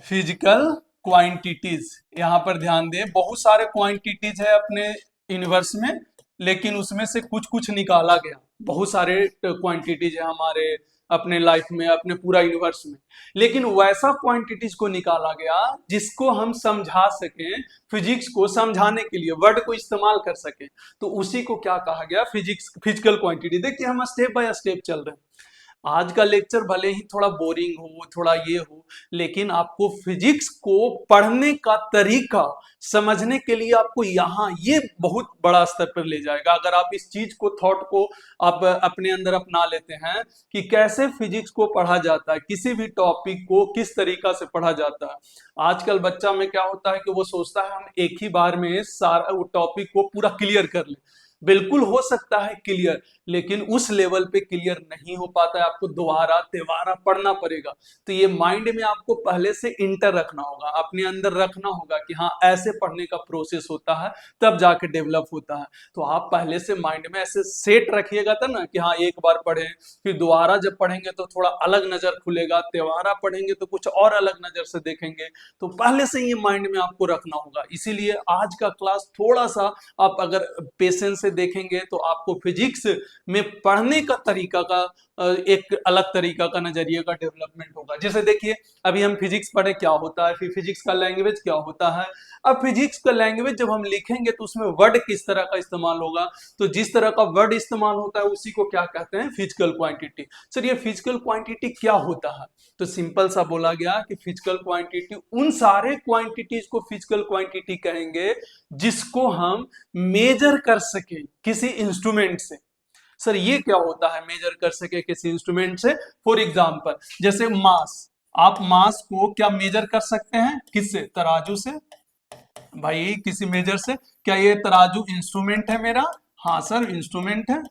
फिजिकल क्वांटिटीज, यहाँ पर ध्यान दें, बहुत सारे क्वांटिटीज है अपने यूनिवर्स में, लेकिन उसमें से कुछ कुछ निकाला गया। बहुत सारे क्वांटिटीज है हमारे अपने लाइफ में, अपने पूरा यूनिवर्स में, लेकिन वैसा क्वांटिटीज को निकाला गया जिसको हम समझा सकें, फिजिक्स को समझाने के लिए वर्ड को इस्तेमाल कर सके, तो उसी को क्या कहा गया? Physics, physical quantity. देखिए हम स्टेप बाय स्टेप चल रहे हैं। आज का लेक्चर भले ही थोड़ा बोरिंग हो, थोड़ा ये हो, लेकिन आपको फिजिक्स को पढ़ने का तरीका समझने के लिए आपको यहाँ ये बहुत बड़ा स्तर पर ले जाएगा। अगर आप इस चीज को, थॉट को आप अपने अंदर अपना लेते हैं कि कैसे फिजिक्स को पढ़ा जाता है, किसी भी टॉपिक को किस तरीका से पढ़ा जाता है। आजकल बच्चा में क्या होता है कि वो सोचता है हम एक ही बार में सारा वो टॉपिक को पूरा क्लियर कर ले। बिल्कुल हो सकता है क्लियर, लेकिन उस लेवल पे क्लियर नहीं हो पाता है, आपको दोबारा तिबारा पढ़ना पड़ेगा। तो ये माइंड में आपको पहले से इंटर रखना होगा, अपने अंदर रखना होगा कि हाँ ऐसे पढ़ने का प्रोसेस होता है, तब जाके डेवलप होता है। तो आप पहले से माइंड में ऐसे सेट रखिएगा तब ना कि हाँ एक बार पढ़े, फिर दोबारा जब पढ़ेंगे तो थोड़ा अलग नजर खुलेगा, तिबारा पढ़ेंगे तो कुछ और अलग नजर से देखेंगे। तो पहले से ये माइंड में आपको रखना होगा। इसीलिए आज का क्लास थोड़ा सा आप अगर पेशेंस से देखेंगे तो आपको फिजिक्स में पढ़ने का तरीका का एक अलग तरीका का नजरिए का डेवलपमेंट होगा। जैसे देखिए अभी हम फिजिक्स पढ़े क्या होता है, फिर फिजिक्स का लैंग्वेज क्या होता है। अब फिजिक्स का लैंग्वेज जब हम लिखेंगे तो उसमें वर्ड किस तरह का इस्तेमाल होगा, तो जिस तरह का वर्ड इस्तेमाल होता है उसी को क्या कहते हैं? Physical quantity. सर ये फिजिकल क्वांटिटी क्या होता है? तो सिंपल सा बोला गया कि फिजिकल क्वांटिटी उन सारे क्वांटिटीज को फिजिकल क्वांटिटी कहेंगे जिसको हम मेजर कर सके किसी इंस्ट्रूमेंट से। सर ये क्या होता है मेजर कर सके किसी इंस्ट्रूमेंट से? फॉर एग्जांपल जैसे मास, आप मास को क्या मेजर कर सकते हैं? किससे? तराजू से। भाई किसी मेजर से। क्या ये तराजू इंस्ट्रूमेंट है मेरा? हाँ सर इंस्ट्रूमेंट है।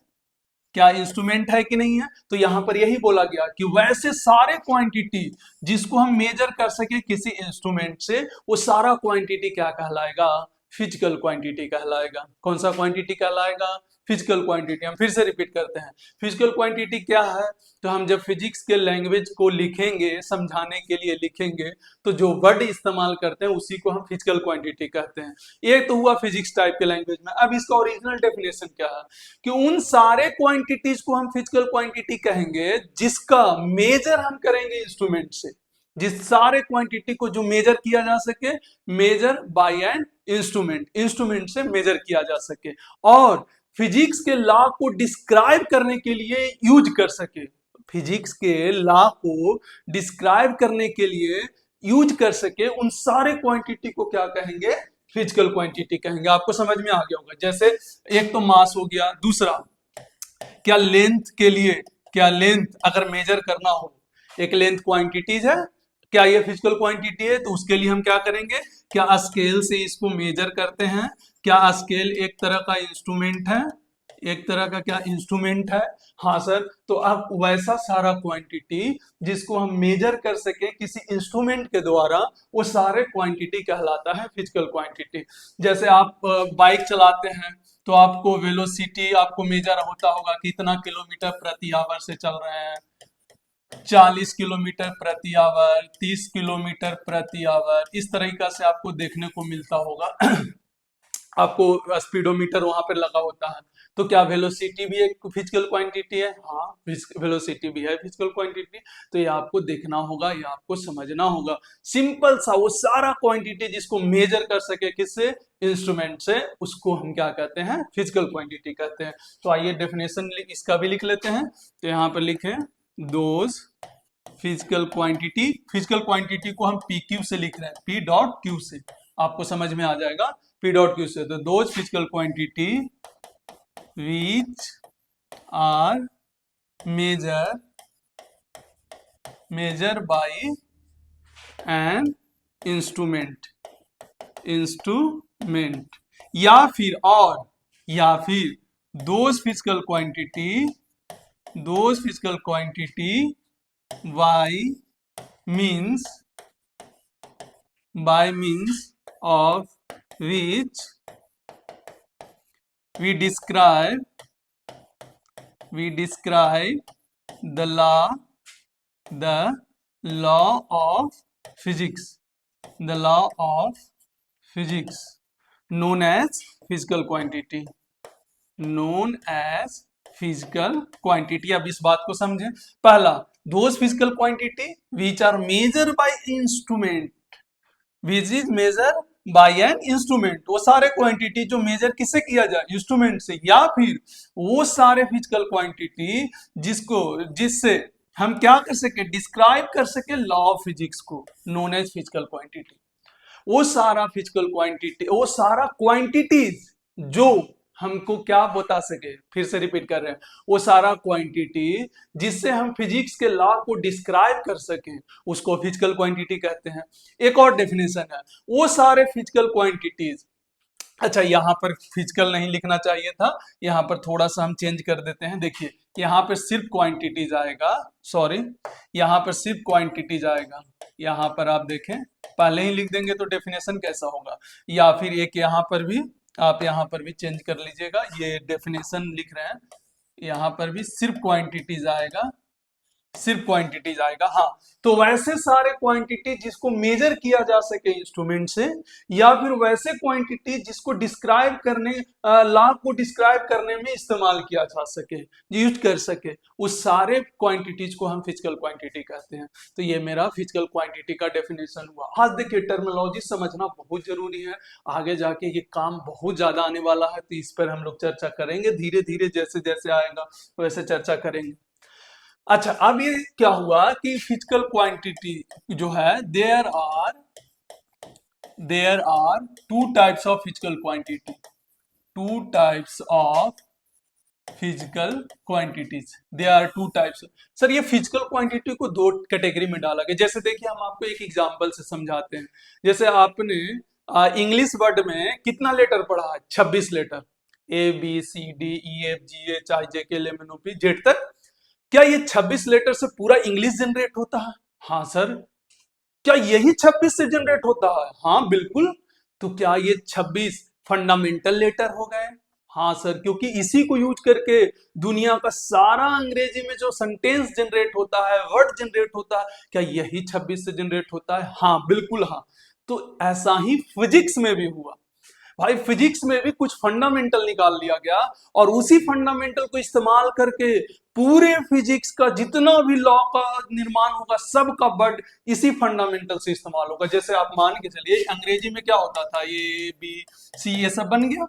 क्या इंस्ट्रूमेंट है कि नहीं है? तो यहां पर यही बोला गया कि वैसे सारे क्वांटिटी जिसको हम मेजर कर सके किसी इंस्ट्रूमेंट से, वो सारा क्वांटिटी क्या कहलाएगा? फिजिकल क्वांटिटी कहलाएगा। कौन सा क्वांटिटी कहलाएगा? Physical quantity. हम फिर से रिपीट करते हैं, फिजिकल क्वांटिटी क्या है? तो हम जब फिजिक्स के लैंग्वेज को लिखेंगे, समझाने के लिए लिखेंगे, तो जो वर्ड इस्तेमाल करते हैं उसी को हम फिजिकल क्वांटिटी कहते हैं। ये तो हुआ फिजिक्स टाइप के लैंग्वेज में। अब इसका ओरिजिनल डेफिनेशन क्या है कि उन सारे क्वांटिटीज को हम फिजिकल क्वांटिटी कहेंगे जिसका मेजर हम करेंगे इंस्ट्रूमेंट से। जिस सारे क्वांटिटी को जो मेजर किया जा सके, measure by an instrument, instrument से मेजर किया जा सके, और फिजिक्स के लॉ को डिस्क्राइब करने के लिए यूज कर सके। फिजिक्स के लॉ को डिस्क्राइब करने के लिए यूज कर सके, उन सारे क्वांटिटी को क्या कहेंगे? फिजिकल क्वांटिटी कहेंगे। आपको समझ में आ गया होगा। जैसे एक तो मास हो गया, दूसरा क्या लेंथ के लिए, क्या लेंथ अगर मेजर करना हो, एक लेंथ क्वांटिटीज है, क्या ये फिजिकल क्वांटिटी है? तो उसके लिए हम क्या करेंगे? क्या स्केल से इसको मेजर करते हैं? क्या स्केल एक तरह का इंस्ट्रूमेंट है? एक तरह का क्या इंस्ट्रूमेंट है? हाँ सर। तो अब वैसा सारा क्वांटिटी जिसको हम मेजर कर सके किसी इंस्ट्रूमेंट के द्वारा, वो सारे क्वांटिटी कहलाता है फिजिकल क्वांटिटी। जैसे आप बाइक चलाते हैं तो आपको वेलोसिटी आपको मेजर होता होगा कितना किलोमीटर प्रति आवर से चल रहे हैं, 40 किलोमीटर प्रति आवर, 30 किलोमीटर प्रति आवर, इस तरीका से आपको देखने को मिलता होगा। आपको स्पीडोमीटर वहां पर लगा होता है। तो क्या वेलोसिटी भी एक फिजिकल क्वांटिटी है? हाँ, वेलोसिटी भी है फिजिकल क्वांटिटी। तो ये आपको देखना होगा, ये आपको समझना होगा। सिंपल सा वो सारा क्वांटिटी जिसको मेजर कर सके किससे? इंस्ट्रूमेंट से, उसको हम क्या कहते हैं? फिजिकल क्वांटिटी कहते हैं। तो आइए डेफिनेशन इसका भी लिख लेते हैं। तो यहाँ पर लिखे those physical quantity, physical quantity को हम पी क्यू से लिख रहे हैं, पी डॉट क्यू से, आपको समझ में आ जाएगा पी डॉट क्यू से। तो those physical quantity which are measured by an instrument या फिर those physical quantity by means of which we describe the law of physics, known as physical quantity, अब इस बात को समझें। पहला, those physical quantity which are measured by instrument, which is measured by an instrument, वो सारे क्वांटिटी जो मेजर किससे किया जाए? इंस्ट्रूमेंट से। या फिर वो सारे फिजिकल क्वांटिटी जिससे हम क्या कर सके? डिस्क्राइब कर सके लॉ ऑफ फिजिक्स को, नोन एज फिजिकल क्वांटिटी। वो सारा फिजिकल क्वांटिटी, वो सारा क्वांटिटीज जो हमको क्या बता सके, फिर से रिपीट कर रहे हैं, वो सारा क्वांटिटी जिससे हम फिजिक्स के लॉ को डिस्क्राइब कर सके, उसको फिजिकल क्वांटिटी कहते हैं। एक और डेफिनेशन है, वो सारे फिजिकल क्वांटिटीज, अच्छा यहाँ पर फिजिकल नहीं लिखना चाहिए था, यहाँ पर थोड़ा सा हम चेंज कर देते हैं। देखिए यहाँ पर सिर्फ क्वांटिटीज आएगा, सॉरी यहाँ पर सिर्फ क्वांटिटीज आएगा। यहाँ पर आप देखें, पहले ही लिख देंगे तो डेफिनेशन कैसा होगा? या फिर एक यहाँ पर भी, आप यहाँ पर भी चेंज कर लीजिएगा, ये डेफिनेशन लिख रहे हैं, यहाँ पर भी सिर्फ क्वांटिटीज आएगा, सिर्फ क्वांटिटीज आएगा। हाँ, तो वैसे सारे क्वांटिटी जिसको मेजर किया जा सके इंस्ट्रूमेंट से, या फिर वैसे क्वांटिटी जिसको डिस्क्राइब करने, लॉ को डिस्क्राइब करने में इस्तेमाल किया जा सके, यूज कर सके, उस सारे क्वांटिटीज को हम फिजिकल क्वांटिटी कहते हैं। तो ये मेरा फिजिकल क्वांटिटी का डेफिनेशन हुआ। आज देखिए टर्मिनोलॉजी समझना बहुत जरूरी है, आगे जाके ये काम बहुत ज्यादा आने वाला है, तो इस पर हम लोग चर्चा करेंगे धीरे धीरे, जैसे जैसे आएगा वैसे चर्चा करेंगे। अच्छा, अब ये क्या हुआ कि फिजिकल क्वांटिटी जो है, there are two types of physical quantity, there are two types. Sir ये फिजिकल क्वांटिटी को दो कैटेगरी में डाला गया। जैसे देखिए हम आपको एक एग्जांपल से समझाते हैं। जैसे आपने इंग्लिश वर्ड में कितना लेटर पढ़ा है? 26 लेटर, ABCDEFGHIJKLMNOP जेड तक। क्या ये 26 लेटर से पूरा इंग्लिश जनरेट होता है? हाँ सर। क्या यही 26 से जनरेट होता है? हाँ बिल्कुल। तो क्या ये 26 फंडामेंटल लेटर हो गए? हाँ सर, क्योंकि इसी को यूज करके दुनिया का सारा अंग्रेजी में जो सेंटेंस जनरेट होता है, वर्ड जनरेट होता है, क्या यही 26 से जनरेट होता है? हाँ बिल्कुल हाँ। तो ऐसा ही फिजिक्स में भी हुआ भाई। फिजिक्स में भी कुछ फंडामेंटल निकाल लिया गया, और उसी फंडामेंटल को इस्तेमाल करके पूरे फिजिक्स का जितना भी लॉ का निर्माण होगा, सब का वर्ड इसी फंडामेंटल से इस्तेमाल होगा। जैसे आप मान के चलिए अंग्रेजी में क्या होता था, ये बी सी ये सब बन गया।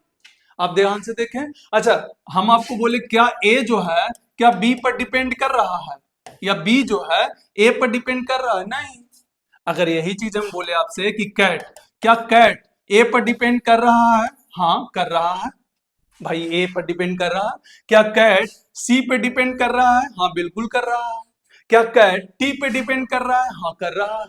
आप ध्यान से देखें। अच्छा, हम आपको बोले क्या ए जो है क्या बी पर डिपेंड कर रहा है, या बी जो है ए पर डिपेंड कर रहा है? नहीं। अगर यही चीज हम बोले आपसे कि कैट, क्या कैट ए पर डिपेंड कर रहा है? हाँ कर रहा है भाई, ए पर डिपेंड कर रहा है। क्या कैट सी पे डिपेंड कर रहा है? हाँ बिल्कुल कर रहा है। क्या कैट टी पे डिपेंड कर रहा है? हाँ कर रहा है।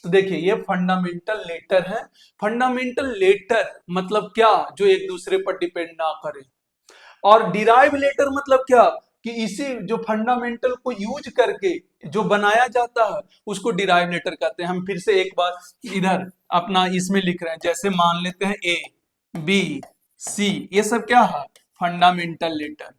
तो देखिए ये फंडामेंटल लेटर है। फंडामेंटल लेटर मतलब क्या? जो एक दूसरे पर डिपेंड ना करे। और डिराइव लेटर मतलब क्या? कि इसी जो फंडामेंटल को यूज करके जो बनाया जाता है उसको डिराइव लेटर कहते हैं। हम फिर से एक बार इधर अपना इसमें लिख रहे हैं। जैसे मान लेते हैं ए बी सी, ये सब क्या है? Fundamental letter.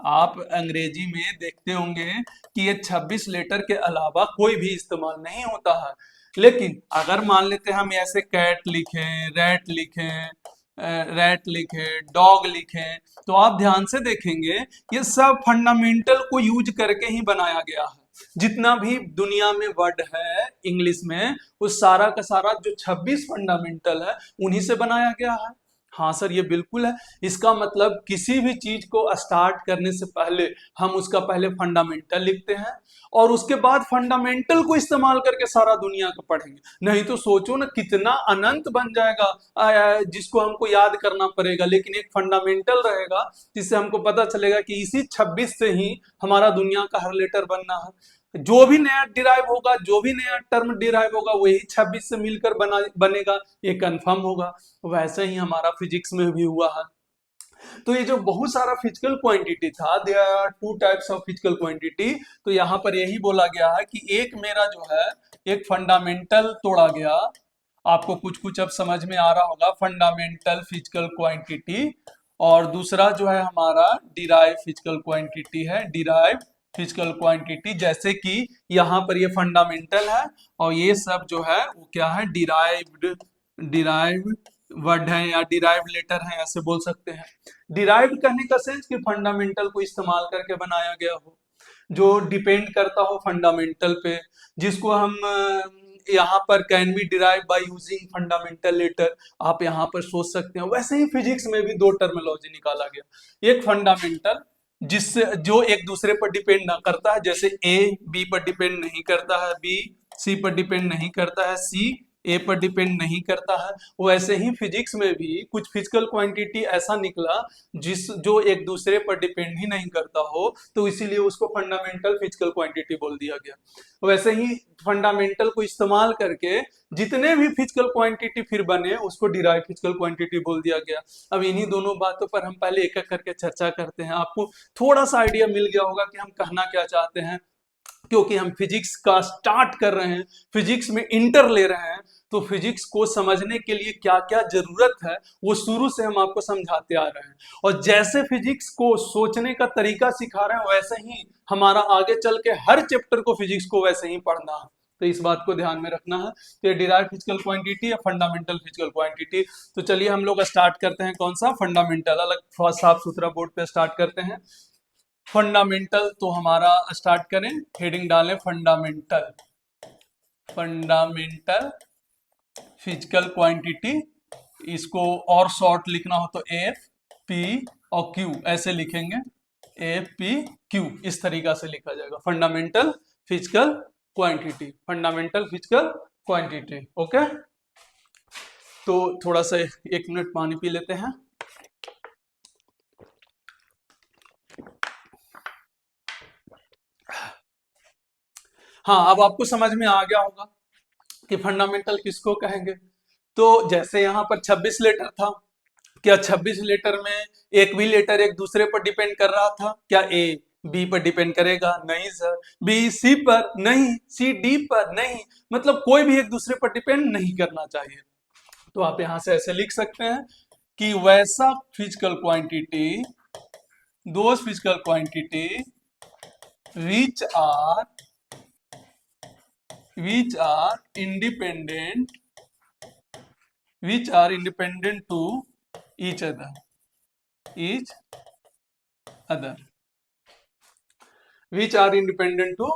आप अंग्रेजी में देखते होंगे कि ये 26 लेटर के अलावा कोई भी इस्तेमाल नहीं होता है। लेकिन अगर मान लेते हैं हम ऐसे कैट लिखें, रैट लिखें, डॉग लिखें, तो आप ध्यान से देखेंगे ये सब फंडामेंटल को यूज करके ही बनाया गया है। जितना भी दुनिया में वर्ड है इंग्लिश में, वो सारा का सारा जो 26 फंडामेंटल है उन्हीं से बनाया गया है। हाँ सर, ये बिल्कुल है। इसका मतलब किसी भी चीज को स्टार्ट करने से पहले हम उसका पहले फंडामेंटल लिखते हैं और उसके बाद फंडामेंटल को इस्तेमाल करके सारा दुनिया का पढ़ेंगे। नहीं तो सोचो ना कितना अनंत बन जाएगा जिसको हमको याद करना पड़ेगा। लेकिन एक फंडामेंटल रहेगा जिससे हमको पता चलेगा कि इसी 26 से ही हमारा दुनिया का हर लेटर बनना है। जो भी नया डिराइव होगा, जो भी नया टर्म डिराइव होगा, वही 26 से मिलकर बनेगा, ये कंफर्म होगा। वैसे ही हमारा फिजिक्स में भी हुआ है। तो ये जो बहुत सारा फिजिकल क्वांटिटी था, there are two types of physical quantity, तो यहाँ पर यही बोला गया है कि एक मेरा जो है एक फंडामेंटल तोड़ा गया। आपको कुछ कुछ अब समझ में आ रहा होगा, फंडामेंटल फिजिकल क्वांटिटी। और दूसरा जो है हमारा डिराइव फिजिकल क्वांटिटी है, डिराइव फिजिकल क्वांटिटी। जैसे कि यहाँ पर ये फंडामेंटल है और ये सब जो है वो क्या है, डिराइव्ड वर्ड है या डिराइव लेटर है, ऐसे बोल सकते हैं। डिराइव्ड कहने का सेंस कि फंडामेंटल को इस्तेमाल करके बनाया गया हो, जो डिपेंड करता हो फंडामेंटल पे, जिसको हम यहाँ पर can be derive by using fundamental letter, आप यहाँ पर सोच सकते हैं। वैसे ही फिजिक्स में भी दो टर्मिनोलॉजी निकाला गया, एक फंडामेंटल जिससे जो एक दूसरे पर डिपेंड ना करता है, जैसे ए बी पर डिपेंड नहीं करता है, बी सी पर डिपेंड नहीं करता है, सी ए पर डिपेंड नहीं करता है। वैसे ही फिजिक्स में भी कुछ फिजिकल क्वांटिटी ऐसा निकला जो एक दूसरे पर डिपेंड ही नहीं करता हो, तो इसीलिए उसको फंडामेंटल फिजिकल क्वांटिटी बोल दिया गया। वैसे ही फंडामेंटल को इस्तेमाल करके जितने भी फिजिकल क्वांटिटी फिर बने उसको डिराइव फिजिकल क्वांटिटी बोल दिया गया। अब इन्हीं दोनों बातों पर हम पहले एक एक करके चर्चा करते हैं। आपको थोड़ा सा आइडिया मिल गया होगा कि हम कहना क्या चाहते हैं, क्योंकि हम फिजिक्स का स्टार्ट कर रहे हैं, फिजिक्स में इंटर ले रहे हैं, तो फिजिक्स को समझने के लिए क्या क्या जरूरत है वो शुरू से हम आपको समझाते आ रहे हैं। और जैसे फिजिक्स को सोचने का तरीका सिखा रहे हैं, वैसे ही हमारा आगे चल के हर चैप्टर को फिजिक्स को वैसे ही पढ़ना है। तो इस बात को ध्यान में रखना है। तो ये डिराइव फिजिकल क्वांटिटी या फंडामेंटल फिजिकल क्वांटिटी। तो चलिए हम लोग स्टार्ट करते हैं, कौन सा? फंडामेंटल। अलग साफ सुथरा बोर्ड पे स्टार्ट करते हैं। फंडामेंटल तो हमारा स्टार्ट करें, हेडिंग डालें फंडामेंटल, फंडामेंटल फिजिकल क्वांटिटी। इसको और शॉर्ट लिखना हो तो एफ पी और क्यू ऐसे लिखेंगे, एफ पी क्यू, इस तरीका से लिखा जाएगा fundamental physical quantity, fundamental physical quantity. Okay, तो थोड़ा सा 1 मिनट पानी पी लेते हैं। हाँ, अब आपको समझ में आ गया होगा कि फंडामेंटल किसको कहेंगे। तो जैसे यहाँ पर 26 लेटर था, क्या 26 लेटर में एक भी लेटर एक दूसरे पर डिपेंड कर रहा था? क्या ए बी पर डिपेंड करेगा? नहीं सर। बी सी पर नहीं, सी डी पर नहीं, मतलब कोई भी एक दूसरे पर डिपेंड नहीं करना चाहिए। तो आप यहां से ऐसे लिख सकते हैं कि वैसा physical quantity, those physical quantity which are independent to each other which are independent to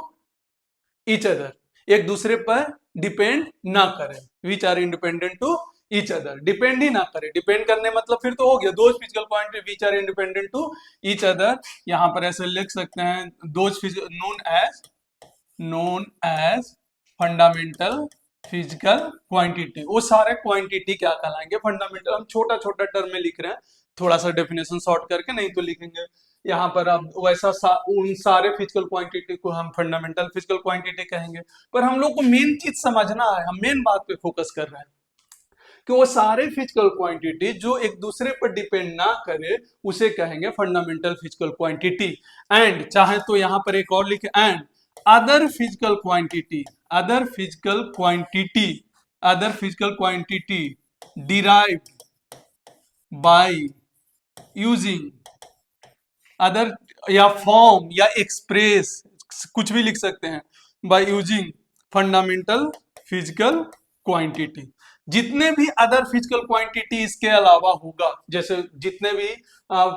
each other, एक दूसरे पर डिपेंड ना करें। which are independent to each other, depend ही ना करें। डिपेंड करने मतलब फिर तो हो गया those physical quantity which are independent to each other। यहां पर ऐसे लिख सकते हैं, those known as fundamental physical quantity. वो सारे क्वांटिटी क्या कहलाएंगे? फंडामेंटल। हम छोटा छोटा टर्म में लिख रहे हैं, थोड़ा सा डेफिनेशन शॉर्ट करके, नहीं तो लिखेंगे यहाँ पर। अब वैसा उन सारे फिजिकल क्वांटिटी को हम फंडामेंटल फिजिकल क्वांटिटी कहेंगे। पर हम लोग को मेन चीज समझना है, हम मेन बात पे फोकस कर रहे हैं कि वो सारे फिजिकल क्वांटिटी जो एक दूसरे पर डिपेंड ना करे उसे कहेंगे फंडामेंटल फिजिकल क्वांटिटी। एंड चाहे तो यहाँ पर एक और लिखे, and other physical quantity derived by using other या फॉर्म या एक्सप्रेस, कुछ भी लिख सकते हैं, bye using fundamental physical quantity. जितने भी अदर फिजिकल क्वांटिटी इसके अलावा होगा, जैसे जितने भी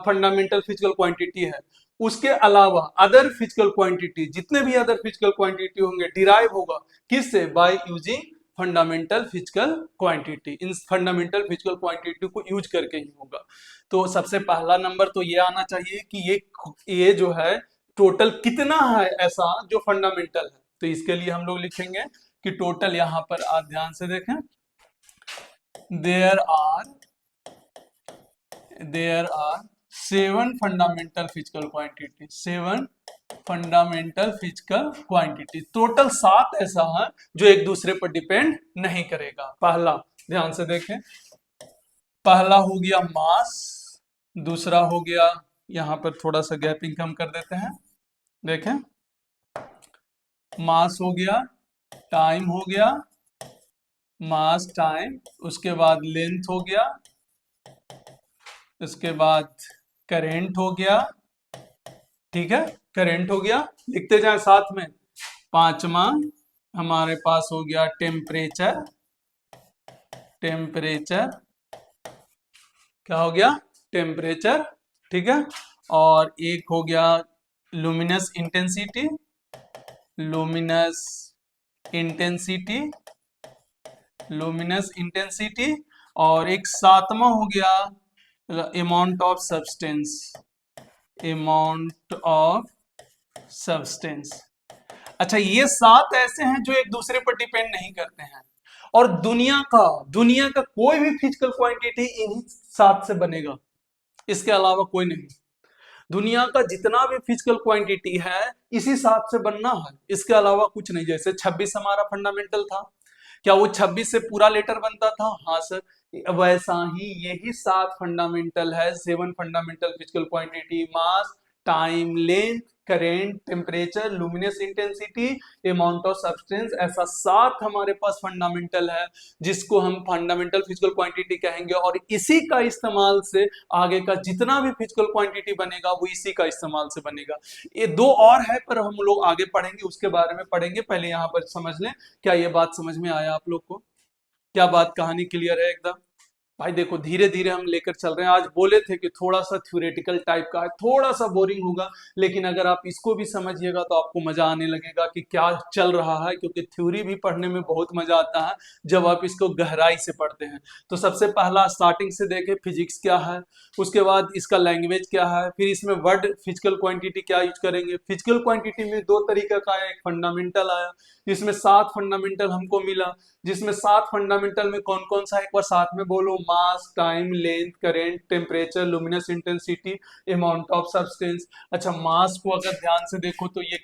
फंडामेंटल फिजिकल क्वांटिटी है, उसके अलावा अदर फिजिकल क्वांटिटी, जितने भी अदर फिजिकल क्वांटिटी होंगे, डिराइव होगा किससे? Bye using fundamental physical quantity. इन फंडामेंटल फिजिकल क्वांटिटी को यूज करके ही होगा। तो सबसे पहला नंबर तो ये आना चाहिए कि ये जो है टोटल कितना है ऐसा जो फंडामेंटल है। तो इसके लिए हम लोग लिखेंगे कि टोटल, यहां पर आप ध्यान से देखें, there are 7 fundamental physical quantity, 7 fundamental physical quantity. Total 7 ऐसा है जो एक दूसरे पर डिपेंड नहीं करेगा। पहला, ध्यान से देखें, पहला हो गया मास, दूसरा हो गया, यहां पर थोड़ा सा गैपिंग कम कर देते हैं, देखें, मास हो गया, टाइम हो गया, मास टाइम, उसके बाद लेंथ हो गया, उसके बाद करेंट हो गया, ठीक है, करेंट हो गया, लिखते जाए साथ में। पांचवा हमारे पास हो गया टेम्परेचर, टेम्परेचर क्या हो गया? टेम्परेचर, ठीक है। और एक हो गया luminous intensity, luminous intensity, luminous intensity. और एक सातवां हो गया amount of substance, amount of substance. अच्छा, ये 7 ऐसे हैं जो एक दूसरे पर डिपेंड नहीं करते हैं, और दुनिया का कोई भी फिजिकल क्वांटिटी इन्हीं 7 से बनेगा, इसके अलावा कोई नहीं। दुनिया का जितना भी फिजिकल क्वांटिटी है इसी 7 से बनना है, इसके अलावा कुछ नहीं। जैसे 26 हमारा फंडामेंटल था, क्या वो 26 से पूरा लेटर बनता था? हाँ सर। वैसा ही यही 7 फंडामेंटल है, 7 fundamental physical quantity, mass, time, length, current, temperature, luminous intensity, amount of substance, ऐसा 7 हमारे पास फंडामेंटल है जिसको हम फंडामेंटल फिजिकल क्वांटिटी कहेंगे। और इसी का इस्तेमाल से आगे का जितना भी फिजिकल क्वांटिटी बनेगा वो इसी का इस्तेमाल से बनेगा। ये 2 और है पर हम लोग आगे पढ़ेंगे, उसके बारे में पढ़ेंगे, पहले यहाँ पर समझ लें। क्या ये बात समझ में आया आप लोग को? क्या बात, कहानी क्लियर है एकदम? भाई देखो, धीरे धीरे हम लेकर चल रहे हैं। आज बोले थे कि थोड़ा सा थ्योरेटिकल टाइप का है, थोड़ा सा बोरिंग होगा, लेकिन अगर आप इसको भी समझिएगा तो आपको मजा आने लगेगा कि क्या चल रहा है, क्योंकि थ्योरी भी पढ़ने में बहुत मजा आता है जब आप इसको गहराई से पढ़ते हैं। तो सबसे पहला स्टार्टिंग से देखें, फिजिक्स क्या है, उसके बाद इसका लैंग्वेज क्या है, फिर इसमें वर्ड फिजिकल क्वांटिटी क्या यूज करेंगे। फिजिकल क्वांटिटी में 2 तरीके का है, एक फंडामेंटल आया जिसमें 7 फंडामेंटल हमको मिला, जिसमें 7 फंडामेंटल में कौन कौन सा, एक बार साथ में बोलो, mass, time, length, current, temperature, luminous intensity, amount of substance. अच्छा, मास को अगर ध्यान से देखो तो ये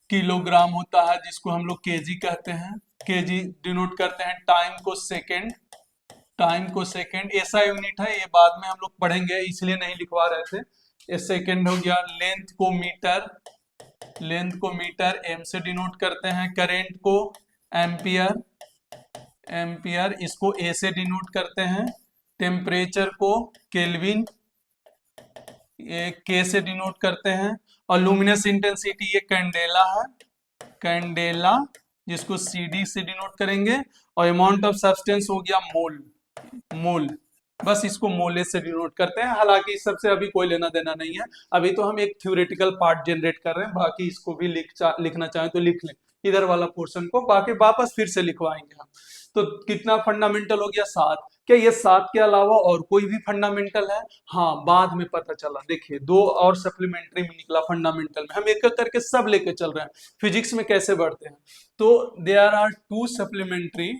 किलोग्राम होता है, जिसको हम लोग केजी कहते हैं, केजी डिनोट करते हैं। टाइम को सेकेंड, टाइम को सेकेंड ऐसा यूनिट है, ये बाद में हम लोग पढ़ेंगे इसलिए नहीं लिखवा रहे थे, ये सेकेंड हो गया। लेंथ को मीटर, लेंथ को मीटर एम से डिनोट करते हैं। करेंट को एम्पियर, एम्पियर इसको ए से डिनोट करते हैं। टेम्परेचर को केल्विन, ये के से डिनोट करते हैं। और लुमिनस इंटेंसिटी ये कैंडेला है, कैंडेला, जिसको सीडी से डिनोट करेंगे। और अमाउंट ऑफ सब्सटेंस हो गया मोल, मोल, बस इसको मोले से डिनोट करते हैं। हालांकि इस सबसे अभी कोई लेना देना नहीं है, अभी तो हम एक थ्योरेटिकल पार्ट जनरेट कर रहे हैं। बाकी इसको भी लिखना चाहें तो लिख लें, इधर वाला पोर्शन को, बाकी वापस फिर से लिखवाएंगे हम। तो कितना फंडामेंटल हो गया? 7। क्या ये 7 के अलावा और कोई भी फंडामेंटल है? हाँ, बाद में पता चला। देखिए, 2 और सप्लीमेंट्री में निकला फंडामेंटल में, हम एक एक करके सब लेके चल रहे हैं। फिजिक्स में कैसे बढ़ते हैं? तो there are 2 supplementary,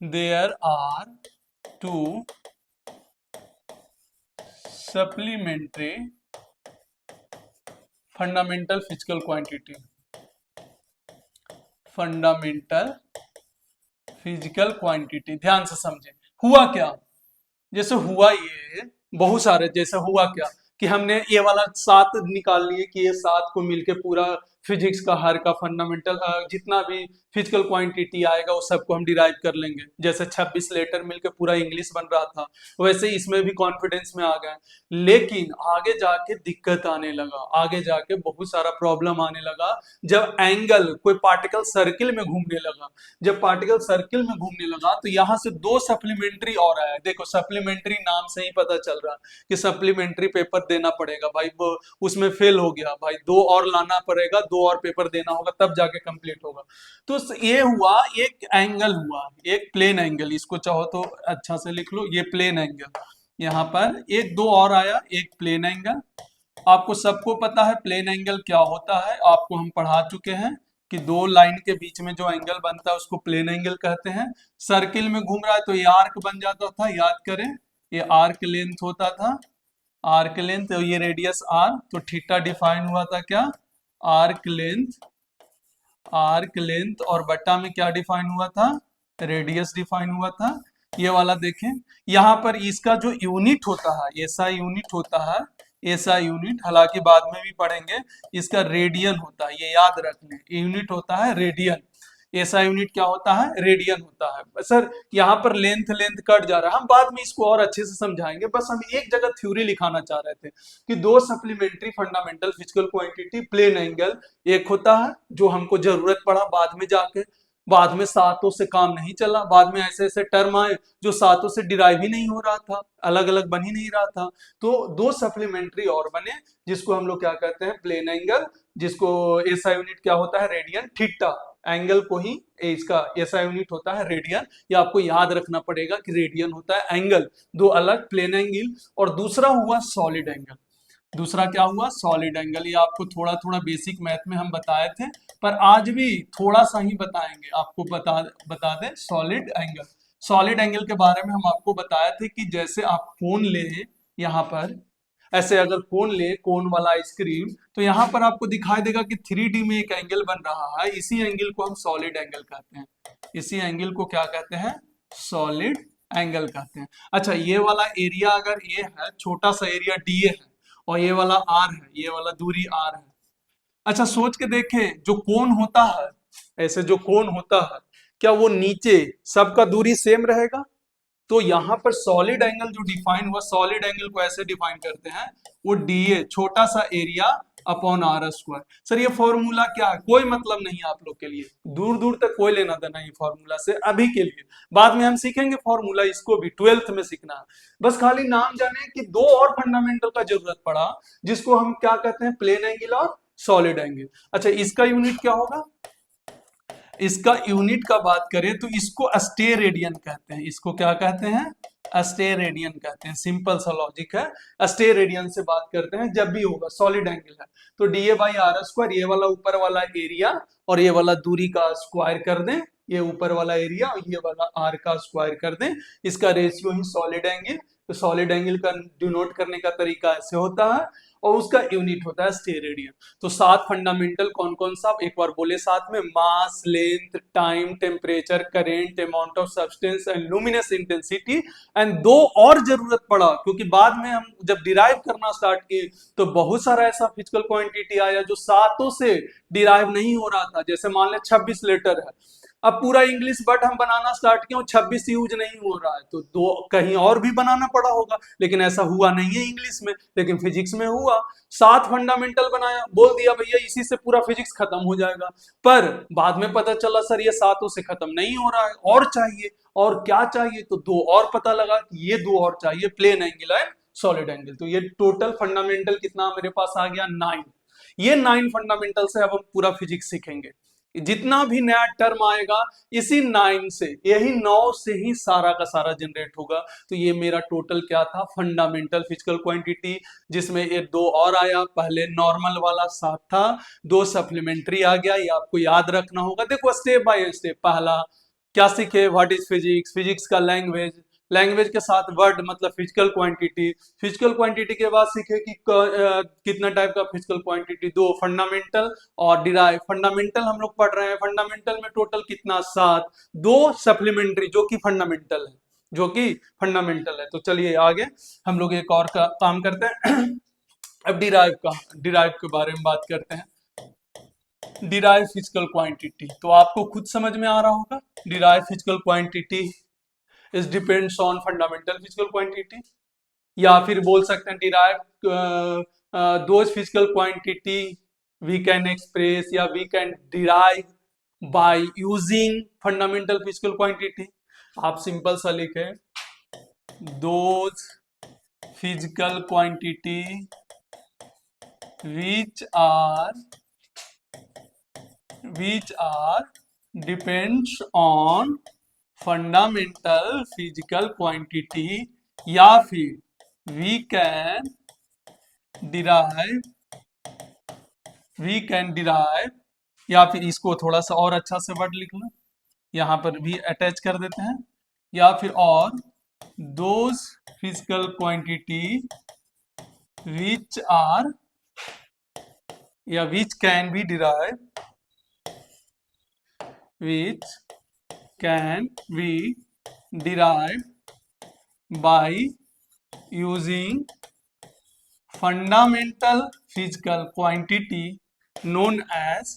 there are 2 supplementary fundamental physical quantity, fundamental physical quantity. ध्यान से समझे, हुआ क्या? जैसे हुआ ये बहुत सारे, जैसे हुआ क्या कि हमने ये वाला 7 निकाल लिए कि ये 7 को मिलके पूरा फिजिक्स का हर का फंडामेंटल जितना भी फिजिकल क्वांटिटी आएगा वो सबको हम डिराइव कर लेंगे। जैसे 26 लेटर मिलकर पूरा इंग्लिश बन रहा था, वैसे इसमें भी कॉन्फिडेंस में आ गए। लेकिन आगे जाके दिक्कत आने लगा, आगे जाके बहुत सारा प्रॉब्लम आने लगा जब एंगल कोई पार्टिकल सर्किल में घूमने लगा। जब पार्टिकल सर्किल में घूमने लगा तो यहाँ से दो सप्लीमेंट्री और आया। देखो सप्लीमेंट्री नाम से ही पता चल रहा कि सप्लीमेंट्री पेपर देना पड़ेगा भाई, वो उसमें फेल हो गया भाई, दो और लाना पड़ेगा, दो और पेपर देना होगा तब जाके कंप्लीट होगा। तो ये हुआ, एक एंगल हुआ, एक प्लेन एंगल, इसको चाहो तो अच्छा से लिख लो, ये प्लेन एंगल। यहाँ पर एक दो और आया, एक प्लेन एंगल। आपको सबको पता है प्लेन एंगल क्या होता है, आपको हम पढ़ा चुके हैं कि दो लाइन के बीच में जो एंगल बनता है उसको प्लेन एंगल कहते हैं। सर्किल में घूम रहा है तो ये आर्क बन जाता था, याद करें, ये आर्क लेंथ होता था, आर्क लेंथ, ये रेडियस आर, तो थीटा डिफाइन हुआ था क्या, आर्क लेंथ, आर्क लेंथ, और बट्टा में क्या डिफाइन हुआ था, रेडियस डिफाइन हुआ था। ये वाला देखें, यहाँ पर इसका जो यूनिट होता है, ऐसा यूनिट होता है, ऐसा यूनिट, हालांकि बाद में भी पढ़ेंगे, इसका रेडियन होता है, ये याद रख लें, यूनिट होता है रेडियन। ऐसा यूनिट क्या होता है, रेडियन होता है। सर यहाँ पर लेंथ लेंथ कट जा रहा है, हम बाद में इसको और अच्छे से समझाएंगे, बस हम एक जगह थ्योरी लिखाना चाह रहे थे कि दो supplementary fundamental physical quantity plane angle, एक होता है जो हमको जरूरत पड़ा बाद में जाके, बाद में सातों से काम नहीं चला, बाद में ऐसे ऐसे टर्म आए जो सातों से डिराइव ही नहीं हो रहा था, अलग अलग बन ही नहीं रहा था, तो दो सप्लीमेंट्री और बने जिसको हम लोग क्या कहते हैं, प्लेन एंगल, जिसको ऐसा यूनिट क्या होता है, रेडियन, थीटा एंगल को ही इसका ऐसा यूनिट होता है रेडियन। ये आपको याद रखना पड़ेगा कि रेडियन होता है एंगल, दो अलग प्लेन एंगल। और दूसरा हुआ सॉलिड एंगल, दूसरा क्या हुआ, सॉलिड एंगल। ये आपको थोड़ा थोड़ा बेसिक मैथ में हम बताए थे, पर आज भी थोड़ा सा ही बताएंगे, आपको बता दें सॉलिड एंगल। सॉलिड एंगल के बारे में हम आपको बताए थे कि जैसे आप कोन ले, यहाँ पर ऐसे अगर कोन ले, कोन वाला आइसक्रीम, तो यहाँ पर आपको दिखाई देगा कि 3D में एक एंगल बन रहा है, इसी एंगल को हम सॉलिड एंगल कहते हैं। इसी एंगल को क्या कहते हैं, सॉलिड एंगल कहते हैं। अच्छा, ये वाला एरिया अगर ये है, छोटा सा एरिया DA है, और ये वाला R है, ये वाला दूरी R है। अच्छा सोच के देखें, जो कोन होता है, ऐसे जो कोन होता है, क्या वो नीचे सबका दूरी सेम रहेगा? तो यहाँ पर सॉलिड एंगल जो डिफाइन हुआ, सॉलिड एंगल को ऐसे डिफाइन करते हैं, वो DA छोटा सा area upon R square. Sir ये फॉर्मूला क्या है, कोई मतलब नहीं आप लोग के लिए, दूर दूर तक कोई लेना देना ये फॉर्मूला से अभी के लिए, बाद में हम सीखेंगे फॉर्मूला, इसको भी 12th में सीखना है। बस खाली नाम जाने कि दो और फंडामेंटल का जरूरत पड़ा, जिसको हम क्या कहते हैं, प्लेन एंगल और सॉलिड एंगल। अच्छा इसका यूनिट क्या होगा, इसका यूनिट का बात करें तो इसको अस्टे रेडियन कहते हैं, इसको क्या कहते हैं, अस्टे रेडियन कहते हैं। सिंपल सा लॉजिक है, अस्टे रेडियन से बात करते हैं जब भी होगा, सॉलिड एंगल है तो DA बाई R स्क्वायर, ये वाला ऊपर वाला एरिया और ये वाला दूरी का स्क्वायर कर दें, ये ऊपर वाला एरिया और ये वाला R का स्क्वायर कर दें, इसका रेशियो ही सॉलिड एंगल। तो सॉलिड एंगल का डिनोट करने का तरीका ऐसे होता है, और उसका यूनिट होता है स्टेरेडियन। तो 7 फंडामेंटल कौन कौन सा, एक बार बोले साथ में, mass, length, time, temperature, current, amount of substance and luminous intensity. And दो और जरूरत पड़ा क्योंकि बाद में हम जब डिराइव करना स्टार्ट किए तो बहुत सारा ऐसा फिजिकल क्वांटिटी आया जो सातों से डिराइव नहीं हो रहा था। जैसे मान ले 26 लेटर है, अब पूरा इंग्लिश वर्ड हम बनाना स्टार्ट किए, 26 यूज नहीं हो रहा है, तो दो कहीं और भी बनाना पड़ा होगा, लेकिन ऐसा हुआ नहीं है इंग्लिश में, लेकिन फिजिक्स में हुआ। 7 फंडामेंटल बनाया, बोल दिया भैया इसी से पूरा फिजिक्स खत्म हो जाएगा, पर बाद में पता चला सर ये सातों से खत्म नहीं हो रहा है, और चाहिए, और क्या चाहिए, तो दो और पता लगा कि ये दो और चाहिए, plane angle and solid angle. तो ये टोटल फंडामेंटल कितना मेरे पास आ गया, 9। ये 9 फंडामेंटल से अब हम पूरा फिजिक्स सीखेंगे, जितना भी नया टर्म आएगा इसी 9 से, यही 9 से ही सारा का सारा जनरेट होगा। तो ये मेरा टोटल क्या था, फंडामेंटल फिजिकल क्वांटिटी, जिसमें ये दो और आया, पहले नॉर्मल वाला 7 था, दो सप्लीमेंट्री आ गया, ये आपको याद रखना होगा। देखो स्टेप बाय स्टेप, पहला क्या सीखे, व्हाट इज फिजिक्स, फिजिक्स का लैंग्वेज, लैंग्वेज के साथ वर्ड मतलब फिजिकल क्वांटिटी, फिजिकल क्वांटिटी के बाद सीखे कि कितना टाइप का फिजिकल क्वांटिटी, दो फंडामेंटल और डिराइव। फंडामेंटल हम लोग पढ़ रहे हैं, फंडामेंटल में टोटल कितना, 7, दो सप्लीमेंट्री जो कि फंडामेंटल है, जो कि फंडामेंटल है। तो चलिए आगे हम लोग एक और काम करते हैं अब डिराइव के बारे में बात करते हैं। डिराइव फिजिकल क्वांटिटी, तो आपको खुद समझ में आ रहा होगा derive physical quantity is depends on fundamental physical quantity, या फिर बोल सकते हैं derive those physical quantity we can express या we can derive by using fundamental physical quantity. आप सिंपल सा लिखे those physical quantity which are depends on fundamental physical quantity, या फिर we can derive, या फिर इसको थोड़ा सा और अच्छा से वर्ड लिख लो, यहां पर भी अटैच कर देते हैं, या फिर और those physical quantity which are या which can be derived by using fundamental physical quantity known as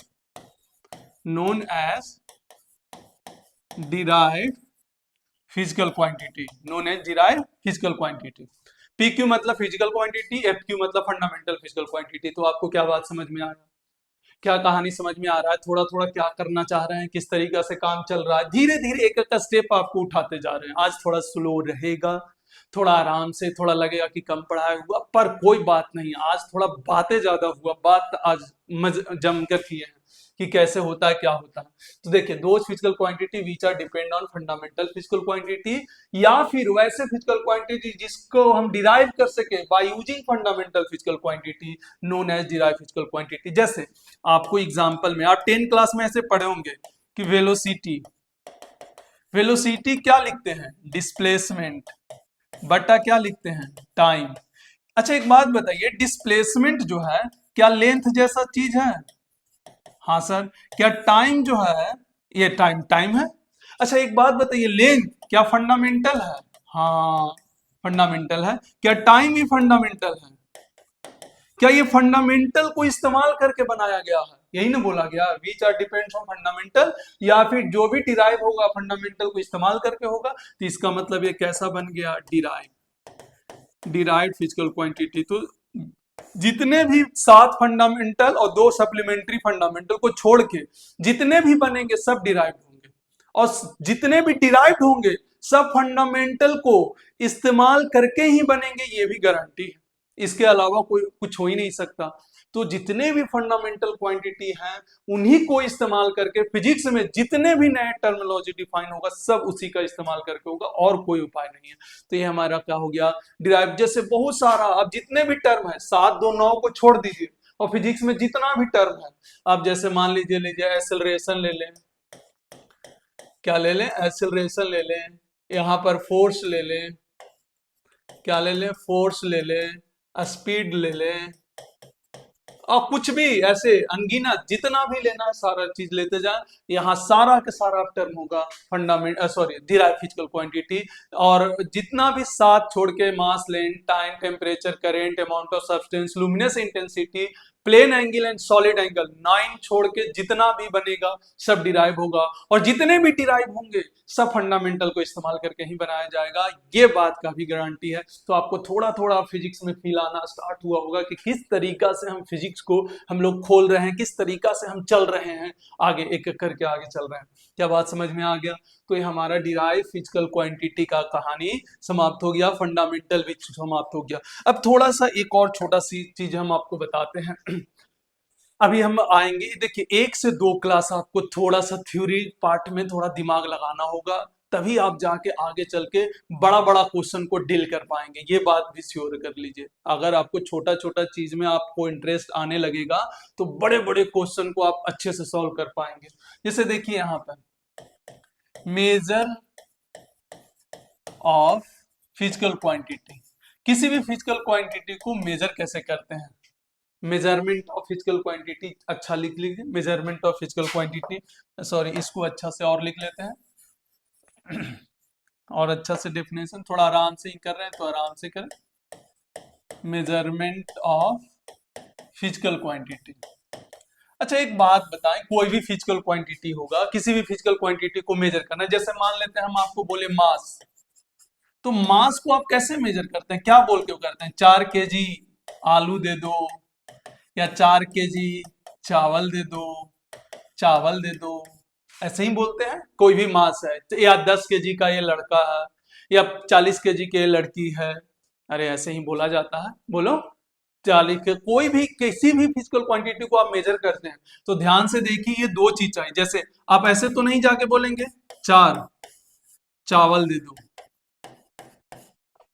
derived physical quantity, P Q मतलब फिजिकल क्वांटिटी, एफ क्यू मतलब फंडामेंटल फिजिकल क्वांटिटी। तो आपको क्या बात समझ में आ रहा है, क्या कहानी समझ में आ रहा है, थोड़ा थोड़ा क्या करना चाह रहे हैं, किस तरीका से काम चल रहा है, धीरे धीरे एक एक स्टेप आपको उठाते जा रहे हैं। आज थोड़ा स्लो रहेगा, थोड़ा आराम से, थोड़ा लगेगा कि कम पढ़ाया हुआ, पर कोई बात नहीं, आज थोड़ा बातें ज्यादा हुआ, बात आज जमकर किए हैं कि कैसे होता है क्या होता है। तो देखिए those physical quantity which are depend on fundamental physical quantity, या फिर वैसे फिजिकल क्वांटिटी जिसको हम डिराइव कर सके by using fundamental physical quantity known as derive physical quantity. जैसे आपको एग्जांपल में आप 10 क्लास में ऐसे पढ़े होंगे कि वेलोसिटी क्या लिखते हैं, डिस्प्लेसमेंट बटा क्या लिखते हैं, टाइम। अच्छा एक बात बताइए, डिस्प्लेसमेंट जो है क्या लेंथ जैसा चीज है? हाँ सर। क्या टाइम जो है ये टाइम है? अच्छा एक बात बताइए, लेंथ क्या फंडामेंटल है? हाँ फंडामेंटल है। क्या टाइम भी फंडामेंटल है? क्या ये फंडामेंटल को इस्तेमाल करके बनाया गया है? यही ना बोला गया which are depends on fundamental, या फिर जो भी डिराइव होगा फंडामेंटल को इस्तेमाल करके होगा। तो इसका मतलब ये कैसा बन गया, डिराइव्ड फिजिकल क्वांटिटी। तो जितने भी 7 फंडामेंटल और 2 सप्लीमेंट्री फंडामेंटल को छोड़ के जितने भी बनेंगे सब डिराइव्ड होंगे, और जितने भी डिराइव्ड होंगे सब फंडामेंटल को इस्तेमाल करके ही बनेंगे, ये भी गारंटी है, इसके अलावा कोई कुछ हो ही नहीं सकता। तो जितने भी फंडामेंटल क्वांटिटी हैं उन्हीं को इस्तेमाल करके फिजिक्स में जितने भी नए टर्मिनोलॉजी डिफाइन होगा सब उसी का इस्तेमाल करके होगा, और कोई उपाय नहीं है। तो ये हमारा क्या हो गया, डिराइव। जैसे बहुत सारा अब जितने भी टर्म है, 7 2 9 को छोड़ दीजिए, और फिजिक्स में जितना भी टर्म है, आप जैसे मान लीजिए एक्सेलरेशन ले लें, क्या ले लें, एक्सेलरेशन ले लें, यहाँ पर फोर्स ले लें, क्या ले लें, फोर्स ले लें, स्पीड ले लें, और कुछ भी ऐसे अनगिनत जितना भी लेना है सारा चीज लेते जाए, यहाँ सारा का सारा टर्म होगा डिराइव फिजिकल क्वांटिटी। और जितना भी साथ छोड़ के mass, length, time, temperature, current, amount of substance, luminous intensity, plane angle and solid angle, 9 छोड़ के जितना भी बनेगा सब डिराइव होगा, और जितने भी डिराइव होंगे सब फंडामेंटल को इस्तेमाल करके ही बनाया जाएगा, ये बात का भी गारंटी है। तो आपको थोड़ा थोड़ा फिजिक्स में फील आना स्टार्ट हुआ होगा कि किस तरीका से हम फिजिक्स को हम लोग खोल रहे हैं, किस तरीका से हम चल रहे हैं, आगे एक एक करके आगे चल रहे हैं। क्या बात समझ में आ गया? तो ये हमारा डिराइव फिजिकल क्वांटिटी का कहानी समाप्त हो गया, फंडामेंटल भी समाप्त हो गया। अब थोड़ा सा एक और छोटा सी चीज हम आपको बताते हैं। अभी हम आएंगे, देखिए 1 से 2 क्लास आपको थोड़ा सा थ्योरी पार्ट में थोड़ा दिमाग लगाना होगा, तभी आप जाके आगे चल के बड़ा बड़ा क्वेश्चन को डील कर पाएंगे, ये बात भी श्योर कर लीजिए। अगर आपको छोटा छोटा चीज में आपको इंटरेस्ट आने लगेगा तो बड़े बड़े क्वेश्चन को आप अच्छे से सॉल्व कर पाएंगे। जैसे देखिए यहाँ पर मेजर ऑफ फिजिकल क्वांटिटी, किसी भी फिजिकल क्वांटिटी को मेजर कैसे करते हैं, मेजरमेंट ऑफ फिजिकल क्वांटिटी, अच्छा लिख लीजिए, measurement of physical quantity, sorry इसको अच्छा से और लिख लेते हैं और अच्छा से डेफिनेशन, थोड़ा आराम से ही कर रहे हैं तो आराम से करें। मेजरमेंट ऑफ फिजिकल क्वांटिटी, अच्छा एक बात बताएं, कोई भी फिजिकल क्वांटिटी होगा, किसी भी फिजिकल क्वांटिटी को मेजर करना, जैसे मान लेते हैं हम आपको बोले मास, तो मास को आप कैसे मेजर करते हैं, क्या बोल के करते हैं? 4 kg आलू दे दो, या 4 kg चावल दे दो, चावल दे दो, ऐसे ही बोलते हैं। कोई भी मास है, या 10 kg का ये लड़का है, या 40 kg की ये लड़की है, अरे ऐसे ही बोला जाता है। बोलो 40 के, कोई भी किसी भी फिजिकल क्वांटिटी को आप मेजर करते हैं तो ध्यान से देखिए, ये दो चीज चाहिए। जैसे आप ऐसे तो नहीं जाके बोलेंगे 4 चावल दे दो,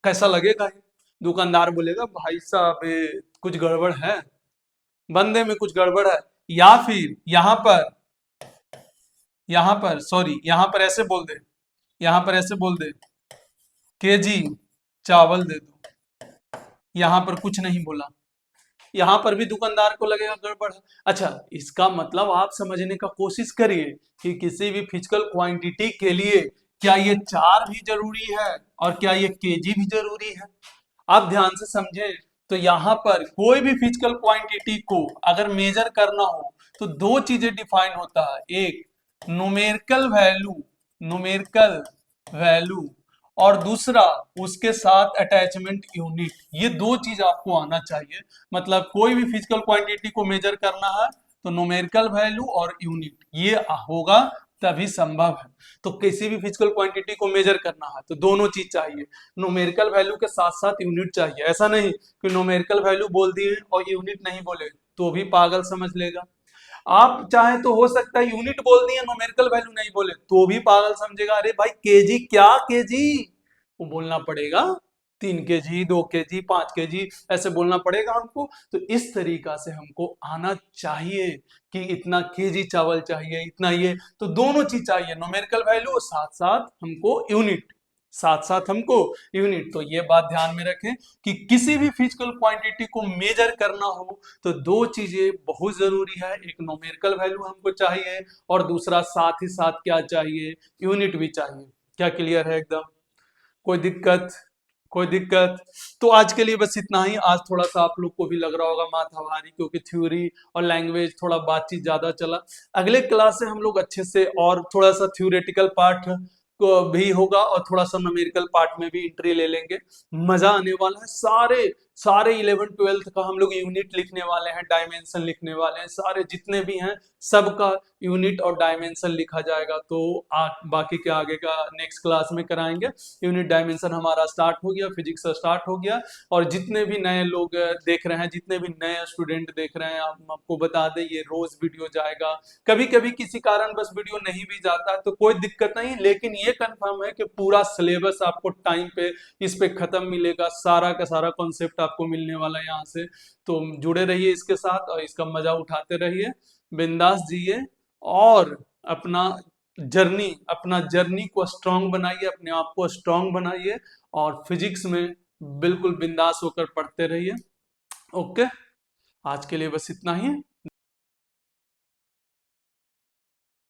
कैसा लगेगा? दुकानदार बोलेगा भाई साहब कुछ गड़बड़ है, बंदे में कुछ गड़बड़ है। या फिर यहां पर सॉरी, यहां पर ऐसे बोल दे, यहां पर ऐसे बोल दे केजी चावल दे दो, यहां पर कुछ नहीं बोला, यहां पर भी दुकानदार को लगेगा गड़बड़ है। अच्छा, इसका मतलब आप समझने का कोशिश करिए कि किसी भी फिजिकल क्वांटिटी के लिए क्या ये 4 भी जरूरी है और क्या ये केजी भी जरूरी है? आप ध्यान से समझे। तो यहाँ पर कोई भी फिजिकल क्वांटिटी को अगर मेजर करना हो तो दो चीजें डिफाइन होता है, एक न्यूमेरिकल वैल्यू, न्यूमेरिकल वैल्यू, और दूसरा उसके साथ अटैचमेंट यूनिट। ये दो चीज आपको आना चाहिए। मतलब कोई भी फिजिकल क्वांटिटी को मेजर करना है तो न्यूमेरिकल वैल्यू और यूनिट ये होगा तभी संभव है। तो किसी भी फिजिकल क्वांटिटी को मेजर करना है तो दोनों चीज चाहिए, न्यूमेरिकल वैल्यू के साथ साथ यूनिट चाहिए। ऐसा नहीं कि न्यूमेरिकल वैल्यू बोल दिए और यूनिट नहीं बोले तो भी पागल समझ लेगा। आप चाहे तो हो सकता है यूनिट बोल दिए न्यूमेरिकल वैल्यू नहीं बोले तो भी पागल समझेगा, अरे भाई केजी क्या केजी, वो बोलना पड़ेगा 3 kg 2 kg 5 kg, ऐसे बोलना पड़ेगा हमको। तो इस तरीका से हमको आना चाहिए कि इतना केजी चावल चाहिए, इतना ये, तो दोनों चीज चाहिए, न्यूमेरिकल वैल्यू और साथ साथ हमको यूनिट, साथ साथ हमको यूनिट। तो ये बात ध्यान में रखें कि किसी भी फिजिकल क्वांटिटी को मेजर करना हो तो दो चीजें बहुत जरूरी है, एक न्यूमेरिकल वैल्यू हमको चाहिए और दूसरा साथ ही साथ क्या चाहिए, यूनिट भी चाहिए। क्या क्लियर है एकदम? कोई दिक्कत? कोई दिक्कत? तो आज के लिए बस इतना ही। आज थोड़ा सा आप लोग को भी लग रहा होगा माथा भारी, क्योंकि थ्योरी और लैंग्वेज थोड़ा बातचीत ज्यादा चला। अगले क्लास से हम लोग अच्छे से और थोड़ा सा थ्योरेटिकल पार्ट को भी होगा और थोड़ा सा न्यूमेरिकल पार्ट में भी एंट्री ले लेंगे। मजा आने वाला है। सारे सारे 11th 12th का हम लोग यूनिट लिखने वाले हैं, डायमेंशन लिखने वाले हैं, सारे जितने भी हैं सबका यूनिट और डायमेंशन लिखा जाएगा। तो बाकी के आगे का नेक्स्ट क्लास में कराएंगे। यूनिट डायमेंशन हमारा स्टार्ट हो गया, फिजिक्स स्टार्ट हो गया। और जितने भी नए लोग देख रहे हैं, जितने भी नए स्टूडेंट देख रहे हैं, हम आपको बता दें ये रोज वीडियो जाएगा। कभी कभी किसी कारण बस वीडियो नहीं भी जाता तो कोई दिक्कत नहीं, लेकिन ये कंफर्म है कि पूरा सिलेबस आपको टाइम पे इस पे खत्म मिलेगा, सारा का सारा कॉन्सेप्ट आपको मिलने वाला है यहाँ से। तो जुड़े रहिए इसके साथ और इसका मजा उठाते रहिए, बिंदास जिए और अपना जर्नी को स्ट्रांग बनाइए, अपने आप को स्ट्रांग बनाइए और फिजिक्स में बिल्कुल बिंदास होकर पढ़ते रहिए। ओके, आज के लिए बस इतना ही।